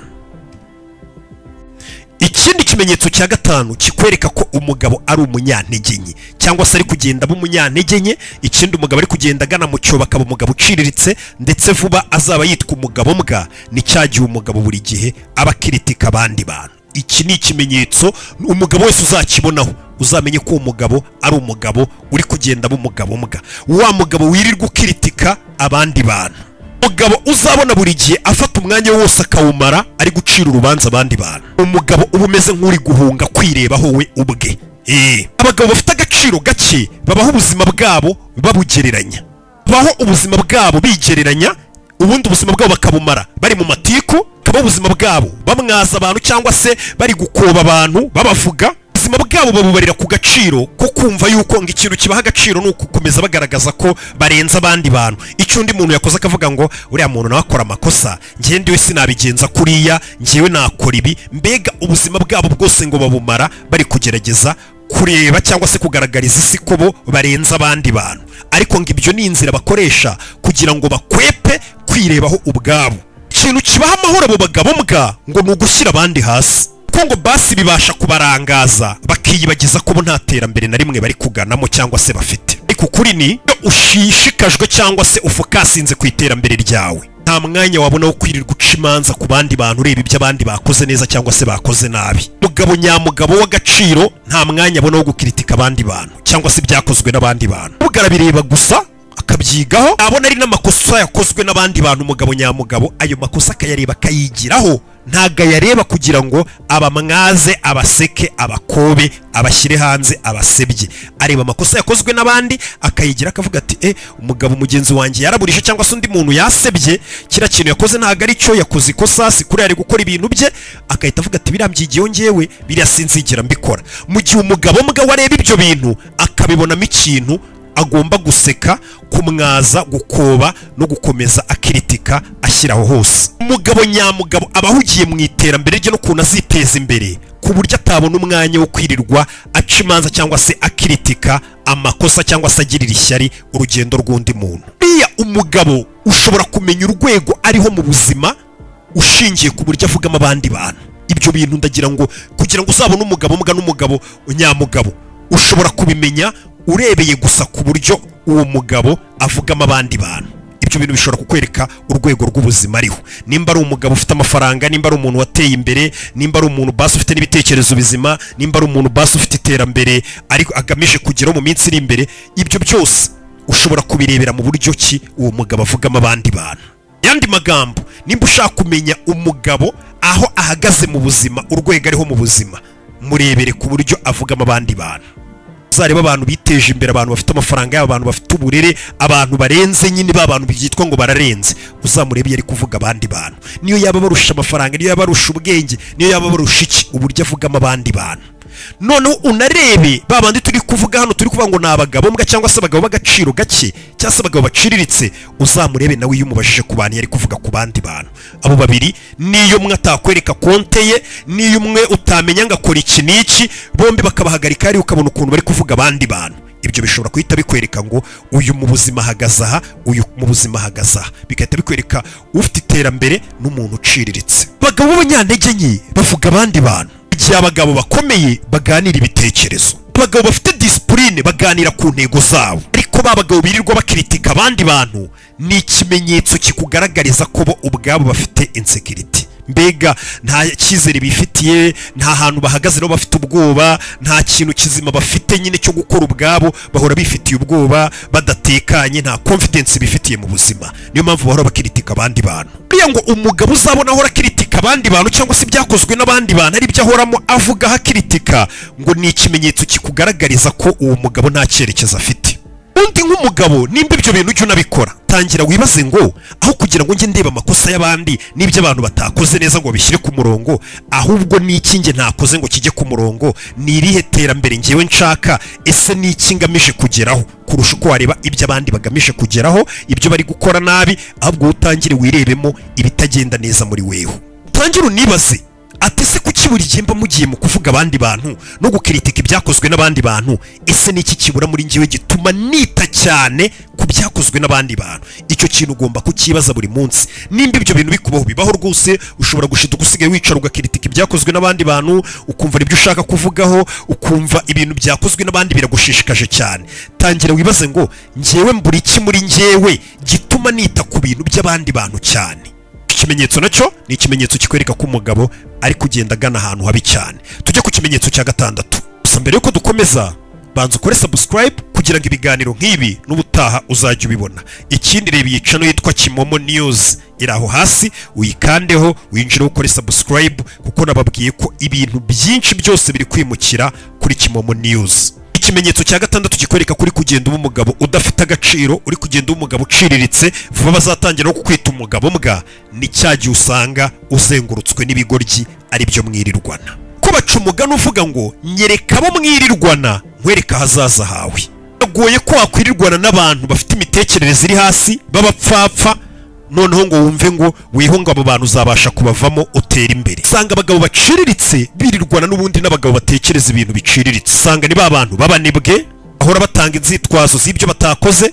Ikindi kimenyetso cya gatanu kikwereka ko umugabo ari umunyantege nke cyangwa se ari kugenda aba umunyantege nke. Ikindi umugabo ari kugenda agana mu cyobo akaba umugabo uciriritse ndetse vuba azaba yitwa umugabo mbwa, ni cyagiye umugabo buri gihe aba akiritika abandi bantu. Iki ni ikimenyetso umugabo wese uzakibonaho uzamenye ko umugabo ari umugabo uri kugenda aba umugabo mbwa, wa mugabo wirirwa ukiritika abandi bantu. Umugabo uzabona buri gihe afata umwanya wose akawumara ari gucira urubanza abandi bantu, umugabo uba umeze nk'uri guhunga kwirebaho we ubwe. Abagabo bafite agaciro gake babaho ubuzima bwabo babugereranya, babaho ubuzima bwabo bigereranya, ubundi ubuzima bwabo bakabumara bari mu matiku, kabaho ubuzima bwabo bamwaza abantu cyangwa se bari gukoba abantu babavuga. Ubuzima bwabo babubarira ku gaciro ko kumva yuko ngo ikintu kibaha agaciro ni ukukomeza bagaragaza ko barenza abandi bantu. Icyo undi muntu yakoze akavuga ngo uriya muntu nawe akora amakosa, njyewe ndiwe sinabigenza kuriya, njyewe nakora ibi. Mbega ubuzima bwabo bwose ngo babumara bari kugerageza kureba cyangwa se kugaragariza isi ko bo barenza abandi bantu, ariko ngo ibyo ni inzira bakoresha kugira ngo bakwepe kwirebaho ubwabo. Ikintu kibaha amahoro abo bagabo mbwa ngo ni ugushyira abandi hasi, ko ngo basi bibasha kubarangaza bakiyibagiza ko bo nta terambere na rimwe bari kuganamo cyangwa se bafite. Ariko kuri ni ushishikajwe cyangwa se ufokasinze ku iterambere ryawe, nta mwanya wabona wo kwirirwa uca imanza ku bandi bantu ureba ibyo abandi bakoze neza cyangwa se bakoze nabi. Mugabo nyamugabo w'agaciro nta mwanya abona wo gukritika abandi bantu cyangwa se byakozwe n'abandi bantu, ugarabireba gusa akabyigaho, abona ari n'amakosa yakozwe n'abandi bantu. Umugabo nyamugabo ayo makosa akayareba akayigiraho, ntago ayareba kugira ngo abamwaze, abaseke, abakobe, abashyire hanze, abasebye. Areba amakosa yakozwe n'abandi akayigira, akavuga ati umugabo mugenzi wanjye yaraburije cyangwa se undi muntu yasebye, kira kintu yakoze ntago ari cyo, yakoze ikosa, si kuri ari gukora ibintu bye, akahita avuga ati birambyigiyeho njyewe biriya sinzigera mbikora. Mu gihe umugabo mbwa wareba ibyo bintu akabibonamo ikintu agomba guseka, kumwaza, gukoba no gukomeza akiritika ashyiraho hose. Umugabo nyamugabo aba ahugiye mu iterambere rye no kuntu aziteza imbere, ku buryo atabona umwanya wo kwirirwa aca imanza cyangwa se akiritika amakosa cyangwa se agirira ishyari urugendo rw'undi muntu. Buriya umugabo ushobora kumenya urwego ariho mu buzima ushingiye ku buryo avugamo abandi bantu. Ibyo bintu ndagira ngo kugira ngo uzabone umugabo mbwa n'umugabo nyamugabo ushobora kubimenya urebeye gusa ku buryo uwo mugabo avugamo abandi bantu. Ibyo bintu bishobora kukwereka urwego rw'ubuzima ariho, nimba ari umugabo ufite amafaranga, nimba ari umuntu wateye imbere, nimba ari umuntu basi ufite n'ibitekerezo bizima, nimba ari umuntu basi ufite iterambere ariko agamije kugeraho mu minsi iri imbere. Ibyo byose ushobora kubirebera mu buryo ki uwo mugabo avugamo abandi bantu. Yandi magambo, nimba ushaka kumenya umugabo aho ahagaze mu buzima, urwego ariho mu buzima, murebere ku buryo avugamo abandi bantu. Uzareba abantu biteje imbere, abantu bafite amafaranga yabo, abantu bafite uburere, abantu barenze nyine ba bantu byitwa ngo bararenze, uzamurebe yari kuvuga abandi bantu. Niyo yaba barusha amafaranga, niyo yaba barusha ubwenge, niyo yaba barusha iki, uburyo avugamo abandi bantu. Noneho unarebe ba bandi turi kuvuga hano, turi kuvuga ngo ni abagabo mbwa cyangwa se abagabo b'agaciro gake cyangwa se abagabo baciriritse, uzamurebe nawe iyo umubajije ku bantu yari kuvuga ku bandi bantu. Abo babiri niyo umwe atakwereka konte ye, niyo umwe utamenya ngo akora iki n'iki, bombi bakabahagarika hari ukabona ukuntu bari kuvuga abandi bantu. Ibyo bishobora guhita bikwereka ngo uyu mu buzima ahagaze aha, uyu mu buzima ahagaze aha, bigahita bikwereka ufite iterambere n'umuntu uciriritse. Abagabo abagabo b'abanyantege nke bavuga abandi bantu, igihe abagabo bakomeye baganira ibitekerezo, abagabo bafite disipurine baganira ku ntego zabo. Ariko babagabo birirwa bakiritika abandi bantu ni ikimenyetso kikugaragariza ko bo ubwabo bafite insecurity. Mbega nta cyizere bifitiye, nta hantu bahagaze no bafite ubwoba, nta kintu kizima bafite nyine cyo gukora ubwabo, bahora bifitiye ubwoba, badatekanye, nta confidence bifitiye mu buzima. Niyo mpamvu bahora bakiritika abandi bantu. Buriya ngo umugabo uzabona ahora akiritika abandi bantu cyangwa se ibyakozwe n'abandi bantu ari byo ahoramo avuga hakiritika, ngo ni ikimenyetso kikugaragariza ko uwo mugabo nta cyerekezo afite. Undi nk'umugabo nimba ibyo bintu ujye unabikora, tangira wibaze ngo aho kugira ngo njye ndeba amakosa y'abandi n'ibyo abantu batakoze neza ngo bishyire ku murongo, ahubwo ni iki njye ntakoze ngo kijye ku murongo, ni irihe terambere njyewe nshaka, ese ni iki ngamije kugeraho, kurusha uko wareba ibyo abandi bagamije kugeraho, ibyo bari gukora nabi, ahubwo utangire wirebemo ibitagenda neza muri wewe. Tangira unibaze ati se kuki buri gihe mba mugiye mu kuvuga abandi bantu no gukritika ibyakozwe n'abandi bantu, ese niki kibura muri njyewe gituma nita cyane ku byakozwe n'abandi bantu? Icyo kintu ugomba kukibaza buri munsi. Nimba ibyo bintu bikubaho bibaho rwose, ushobora gushituka usigaye wicara ugakritika ibyakozwe n'abandi bantu, ukumva ibyo ushaka kuvugaho, ukumva ibintu byakozwe n'abandi biragushishikaje cyane. Tangira wibaze ngo njyewe mbura iki muri njyewe gituma nita ku bintu by'abandi bantu cyane. Ikimenyetso nacyo ni ikimenyetso kikwereka ko umugabo ari kugenda agana ahantu habi cyane. Tujye ku kimenyetso cya gatandatu. Gusa mbere yuko dukomeza, banza ukore subscribe kugira ngo ibiganiro nk'ibi n'ubutaha uzajya ubibona. Ikindi reba iyi channel yitwa Kimomo News iri aho hasi, uyikandeho winjire ukore subscribe, kuko nababwiye ko ibintu byinshi byose biri kwimukira kuri Kimomo News. Ikimenyetso cya gatandatu kikwereka kuri kugenda umugabo udafite agaciro, uri kugenda umugabo uciriritse, vuba bazatangira no kukwita umugabo mbwa, ni cyagiye usanga uzengurutswe n'ibigoryi ari byo mwirirwana. Ko baca umugani uvuga ngo nyereka abo mwirirwana nkwereka hazaza hawe. Agoye ko wakwirirwana n'abantu bafite imitekerereze iri hasi, babapfapfa, noneho ngo wumve ngo wihunga abo bantu uzabasha kubavamo utera imbere. Sanga abagabo baciriritse birirwana n'ubundi n'abagabo batekereza ibintu biciriritse. Sanga ni ba bantu babanebwe, ahora batanga inzitwazo z'ibyo batakoze,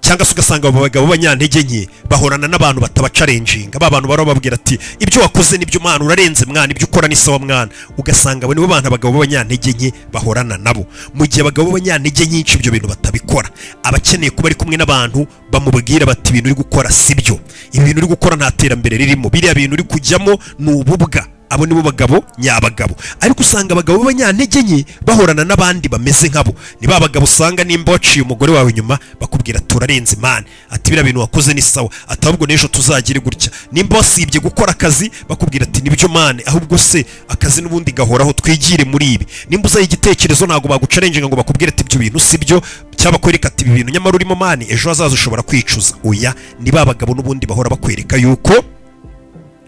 cyangwa se ugasanga abo bagabo b'abanyantege nke bahorana n'abantu batabacarenjinga, ba bantu barababwira ati ibyo wakoze nibyo mwana, urarenze mwana, ibyo ukora ni sawa mwana. Ugasanga abo nibo bantu abagabo b'abanyantege nke bahorana nabo, mu gihe abagabo b'abanyantege nyinshi ibyo bintu batabikora. Abakeneye kuba ari kumwe n'abantu bamubwira bati ibintu uri gukora sibyo, ibi bintu uri gukora nta terambere ririmo, biriya bintu uri kujyamo ni ububwa. Abo nibo bagabo nyabagabo. Ariko usanga abagabo b'abanyantege nke bahorana n'abandi bameze nkabo. Ni ba bagabo usanga nimba waciye umugore wawe inyuma bakubwira turarenze man, ati biriya bintu wakoze ni sawa, ati ahubwo n'ejo tuzagire gutya. Nimba wasibye gukora akazi bakubwira ati nibyo man, ahubwo se akazi n'ubundi gahoraho, twigire muri ibi. Nimba uzaye igitekerezo ntago bagucarenjinga ngo bakubwire ati ibyo bintu sibyo, cyaba kwereka ati ibi bintu nyamara urimo man, ejo hazaza ushobora kwicuza. Oya, ni ba bagabo n'ubundi bahora bakwereka yuko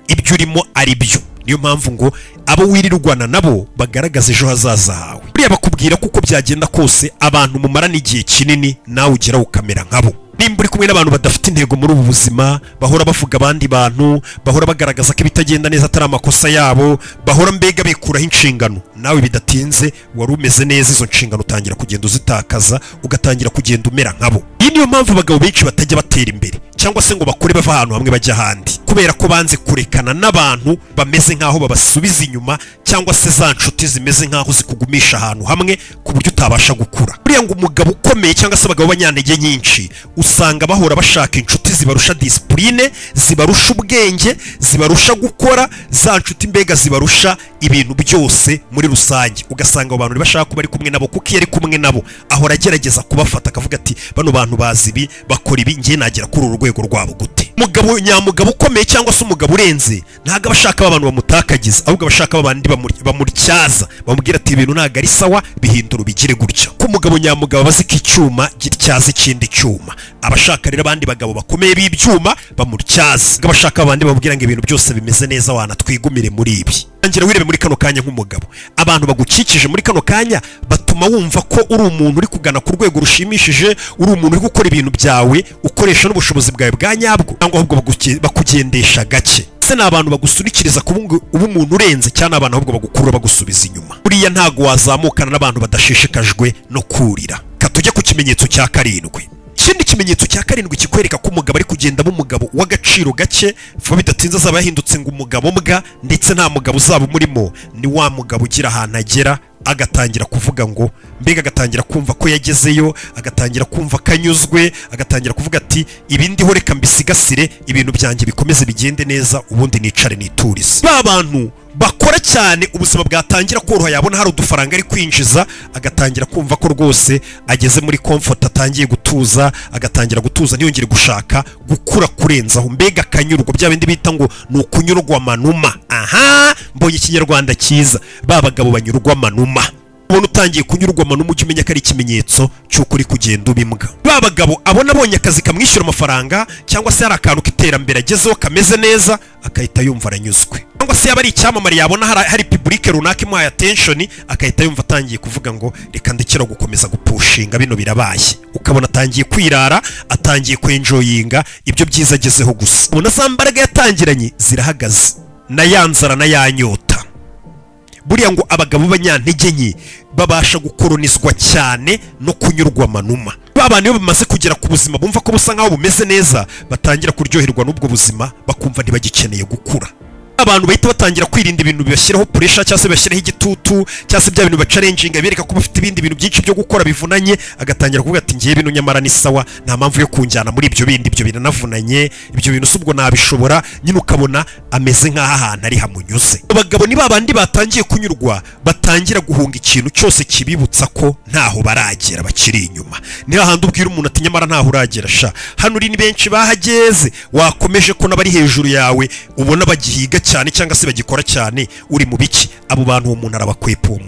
ibyo urimo ari byo. Niyo mpamvu ngo abo wirirwana nabo bagaragaza ejo hazaza hawe. Buriya bakubwira kuko byagenda kose abantu mumarana igihe kinini nawe ugera ukamera nkabo. Nimba uri kumwe n'abantu badafite intego muri ubu buzima, bahora bavuga abandi bantu, bahora bagaragaza ko ibitagenda neza atari amakosa yabo, bahora mbega bikuraho inshingano, nawe bidatinze wari umeze neza, izo nshingano utangira kugenda uzitakaza, ugatangira kugenda umera nkabo. Iyi niyo mpamvu abagabo benshi batajya batera imbere cyangwa se ngo bakore bava ahantu hamwe bajya ahandi, kubera ko banze kurekana n'abantu bameze nk'aho babasubiza inyuma, cyangwa se za nshuti zimeze nk'aho zikugumisha ahantu hamwe ku buryo utabasha gukura. Buriya ngo umugabo ukomeye cyangwa se abagabo b'abanyantege nyinshi usanga bahora bashaka inshuti zibarusha disipurine, zibarusha ubwenge, zibarusha gukora, za nshuti mbega zibarusha ibintu byose muri rusange. Ugasanga abo bantu bashaka kuba ari kumwe nabo, kuko iyo ari kumwe nabo ahora agerageza kubafata akavuga ati bano bantu bazi ibi, bakora ibi, ngiye nagera kuri uru rwego rwabo gute. Umugabo nyamugabo ukomeye cyangwa se umugabo urenze ntago abashaka abantu bamutakagiza, ahubwo abashaka abandi bamuryaza, bamubwira ati ibintu ntago ari sawa, bihindura ubigire gutya. Ko umugabo nyamugabo abazi ko icyuma gityaza ikindi cyuma, abashaka rero abandi bagabo bakomeye b'ibyuma bamuryaza, abashaka abandi babwira ngo ibintu byose bimeze neza, wana twigumire muri ibi. Tangira wirebe muri kano kanya nk'umugabo, abantu bagukikije muri kano kanya batuma wumva ko uri umuntu uri kugana ku rwego rushimishije, uri umuntu uri gukora ibintu byawe ukoresha n'ubushobozi bwawe bwa nyabwo, cyangwa ahubwo bakugendesha gake. Se ni abantu bagusunikiriza kuba umuntu urenze, cyane abantu ahubwo bagukurura bagusubiza inyuma. Buriya ntago wazamukana n'abantu badashishikajwe no kurira. Katujye ku kimenyetso cya karindwi. ikindi kimenyetso cya karindwi kikwereka ko umugabo ari kugendamo umugabo w'agaciro gake vuba bidatinze azaba yahindutse ngo umugabo mbwa ndetse nta mugabo uzaba umurimo ni wa mugabo ugira ahantu agera agatangira kuvuga ngo mbega agatangira kumva ko yagezeyo agatangira kumva kanyuzwe agatangira kuvuga ati ibindi ho reka mbisigasire ibintu byanjye bikomeze bigende neza ubundi nicare niturize. Ba bantu bakora cyane ubuzima bwatangira koroha yabona hari udufaranga ari kwinjiza agatangira kumva ko rwose ageze muri comfort atangiye gutuza agatangira gutuza ntiyongere gushaka gukura kurenzaho mbega kanyurwa bya bindi bita ngo ni ukunyurwa manuma. Aha mbonye ikinyarwanda cyiza ba bagabo banyurwa manuma. Ubona utangiye kunyurwa manuma ujye umenya ko ari ikimenyetso cy'uko uri kugenda ubimbwa. Ba bagabo abona abonye akazi kamwishyura amafaranga cyangwa se hari akantu k'iterambere agezeho kameze neza akahita yumva aranyuzwe, cyangwa se yaba ari icyamamare yabona hari public runaka imuhaye attention akahita yumva atangiye kuvuga ngo reka ndekera gukomeza gupushinga bino birabaye. Ukabona atangiye kwirara atangiye kwenjoyinga ibyo byiza agezeho gusa. Ubona za mbaraga yatangiranye zirahagaze na yanzara na yanyota. Buriya ngo abagabo b'abanyantege nke babasha gukoronizwa cyane no kunyurwa manuma. Babana iyo bamaze kugera ku buzima bumva ko busa nkaho bumeze neza batangira kuryoherwa n'ubwo buzima bakumva ntibagikeneye gukura. Abantu bahita batangira kwirinda ibintu bibashyiraho pressure cyangwa se bashyiraho igitutu cyangwa se bya bintu bacalenginga bereka ko bafite ibindi bintu byinshi byo gukora bivunanye agatangira kuvuga ati ngiye bino nyamara ni sawa nta mpamvu yo kunjyana muri ibyo bindi ibyo biranavunanye ibyo bintu subwo nabishobora nyine ukabona ameze nk'aho ahantu ari hamunyuze. Abagabo ni babandi batangiye kunyurwa batangira guhunga ikintu cyose kibibutsa ko ntaho baragera bakiri inyuma. Ni hahandi ubwira umuntu ati nyamara ntaho uragera sha hano uri ni benshi bahageze wakomeje ko nabari hejuru yawe ubona bagihiga cyane cyangwa se bagikora cyane uri mu biki. Abo bantu uwo muntu arabakwepa uwo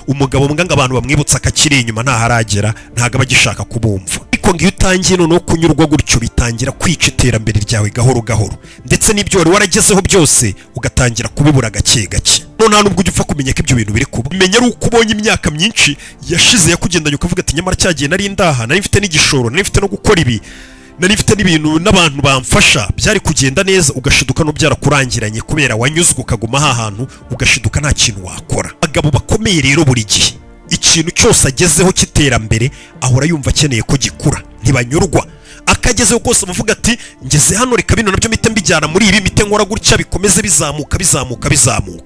umugabo mbwa ngo abantu bamwibutsa akakiri inyuma ntaharagera ntago abagishaka kubumva. Ariko ngiyo utangiye no kunyurwa gutyo bitangira kwica iterambere ryawe gahoro gahoro ndetse n'ibyo wari waragezeho byose ugatangira kubibura gake gake. None nubwo ujya upfa kumenya ko ibyo bintu biri kuba umenya ari uko ubonye imyaka myinshi yashize yakugendanye ukavuga ati nyamara cyagiye nari ndaha nari mfite n'igishoro nari mfite no gukora ibi nari mfite n'ibintu n'abantu bamfasha byari kugenda neza ugashiduka no byarakurangiranye kubera wanyuzwe ukaguma hahantu ugashiduka nta kintu wakora. Abagabo bakomeye rero buri gihe ikintu cyose agezeho cy'iterambere ahora yumva akeneye ko gikura ntibanyurwa. Akagezeho kose bavuga ati ngeze hano reka bino nabyo mite mbijyana muri ibi mite nkora gutya bikomeze bizamuka.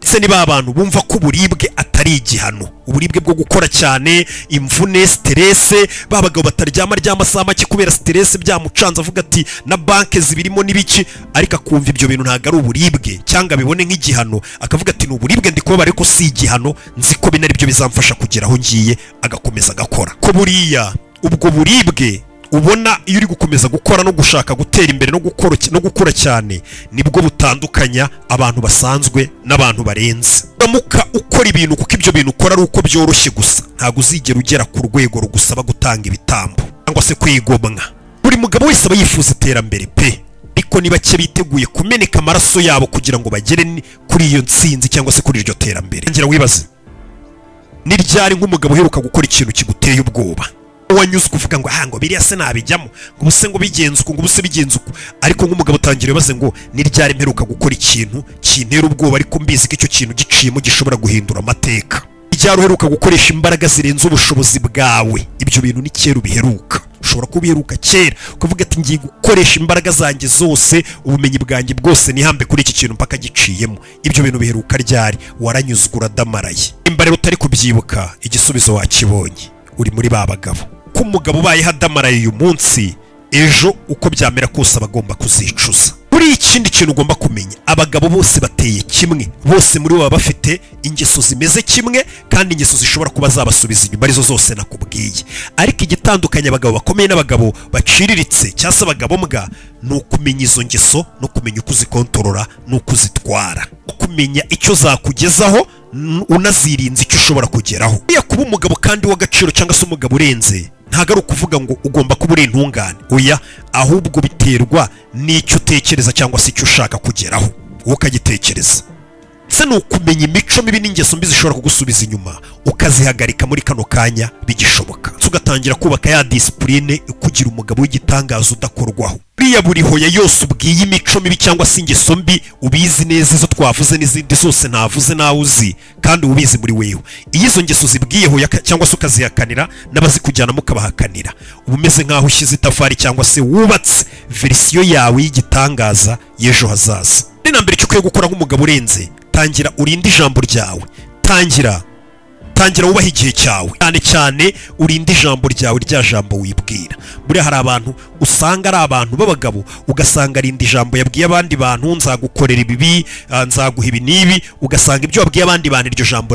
Se niba abantu bumva ko uburibwe atari igihano uburibwe bwo gukora cyane imvune stress babagabo bataryama ry'amasaha make kubera stress byamucanza avuga ati na banke zibirimo nibiki ariko akumva ibyo bintu ntago ari uburibwe cyangwa bibone nk'igihano akavuga ati n'uburibwe ndi kuba ariko si igihano nzi ko binari byo bizamfasha kugera aho ngiye agakomeza agakora. Ko buriya ubwo buribwe ubona iyo uri gukomeza gukora no gushaka gutera imbere no gukora cyane nibwo butandukanya abantu basanzwe n'abantu barenze. Uramuka ukora ibintu kuko ibyo bintu ukora ari uko byoroshye gusa ntago uzigera ugera ku rwego rugusaba gutanga ibitambo cyangwa se kwigomwa. Buri mugabo wese aba yifuza iterambere pe ariko ni bake biteguye kumeneka amaraso yabo kugira ngo bagere kuri iyo ntsinzi cyangwa se kuri iryo terambere. Ngira wibaze ni ryari nk'umugabo uheruka gukora ikintu kiguteye ubwoba wanyuzwe uvuga ngo ngo biriya se nabijyamo ngo ubuse ngo bigenze uko ngo ubuse bigenze uko ariko nk'umugabo utangira bibaze ngo ni ryari mperuka gukora ikintu kintera ubwoba ariko mbizi ko icyo kintu giciyemo gishobora guhindura amateka. Ryari uheruka gukoresha imbaraga zirenze ubushobozi bwawe ibyo bintu ni kera ubiheruka ushobora kubiheruka kera ukavuga ati ngiye gukoresha imbaraga zanjye zose ubumenyi bwanjye bwose nihambe kuri iki kintu mpaka giciyemo. Ibyo bintu biheruka ryari waranyuzwe uradamaraye. Imbare utari kubyibuka igisubizo wakibonye uri muri ba bagabo ko umugabo ubaye hadamaraye uyu munsi ejo uko byamera kose abagomba kuzicuza. Kuri ikindi kintu ugomba kumenya abagabo bose bateye kimwe bose muri bo baba bafite ingeso zimeze kimwe kandi ingeso zishobora kuba zabasubiza inyuma arizo zose nakubwiye. Ariko igitandukanye abagabo bakomeye n'abagabo baciriritse cyangwa se abagabo mbwa ni ukumenya izo ngeso no kumenya uko uzikontorora n'uko uzitwara kumenya icyo zakugezaho unazirinze icyo ushobora kugeraho. Iyo kuba umugabo kandi w'agaciro cyangwa se umugabo urenze ntago ari ukuvuga ngo ugomba kuba uri intungane oya ahubwo biterwa n'icyo utekereza cyangwa se icyo ushaka kugeraho wowe ukagitekereza. Se ni ukumenya imico mibi n'ingeso mbi zishobora kugusubiza inyuma ukazihagarika muri kano kanya bigishoboka. ndetse ugatangira kubaka ya disipurine kugira umugabo w'igitangaza udakorwaho. Buriya buri hoya yose ubwiye imico mibi cyangwa se ingeso mbi ubizi neza, izo twavuze n'izindi zose ntavuze nawe uzi kandi ubizi muri wewe. Iyo izo ngeso zibwiye hoya cyangwa se ukazihakanira n'abazikujyanamo ukabahakanira, uba umeze nk'aho ushyize itafari cyangwa se wubatse verisiyo yawe y'igitangaza y'ejo hazaza. Ni na mbere icyo ukwiye gukora nk'umugabo urenze, tangira urinde ijambo ryawe. Tangira wubaha igihe cyawe, cyane cyane urinde ijambo ryawe, rya jambo wibwira. Buriya hari abantu usanga ari abantu b'abagabo, ugasanga arinda ijambo yabwiye abandi bantu, nzagukorera ibi, nzaguha ibi n'ibi, ugasanga ibyo wabwiye abandi bantu iryo jambo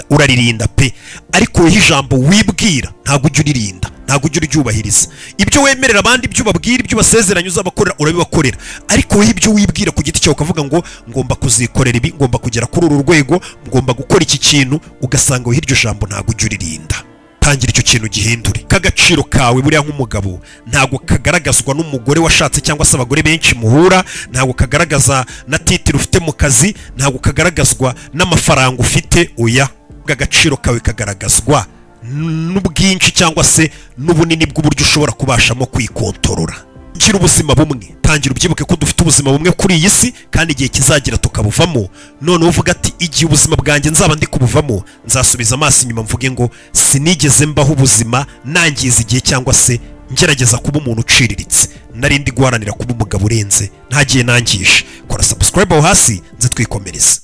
uraririnda pe, ariko wowe ijambo wibwira ntabwo ujya uririnda, ntabwo ujya uryubahiriza. Ibyo wemerera abandi, ibyo ubabwira, ibyo ubasezeranya uzabakorera urabibakorera, ariko wowe ibyo wibwira ku giti cyawe ukavuga ngo ngomba kuzikorera ibi, ngomba kugera kuri uru rwego, ngomba gukora iki kintu, ugasanga wowe iryo jambo ntabwo ujya uririnda. Tangira icyo kintu gihindure. K'agaciro kawe buriya nk'umugabo ntabwo kagaragazwa n'umugore washatse cyangwa se abagore benshi muhura, ntabwo kagaragaza na titire ufite mu kazi, ntabwo kagaragazwa n'amafaranga ufite. Oya, agaciro kawe kagaragazwa n'ubwinshi cyangwa se n'ubunini bw'uburyo ushobora kubashamo kwikontorora. Gira ubuzima bumwe, tangira ubyibuke ko dufite ubuzima bumwe kuri iyi si kandi igihe kizagira tukabuvamo. None uvuga ati igihe ubuzima bwanjye nzaba ndi kubuvamo, nzasubiza amaso inyuma mvuge ngo sinigeze mbaho ubuzima nangiza igihe cyangwa se ngerageza kuba umuntu uciriritse, narindi guharanira kuba umugabo urenze ntagiye nangije. Kora subscribe aho hasi nze twikomereza.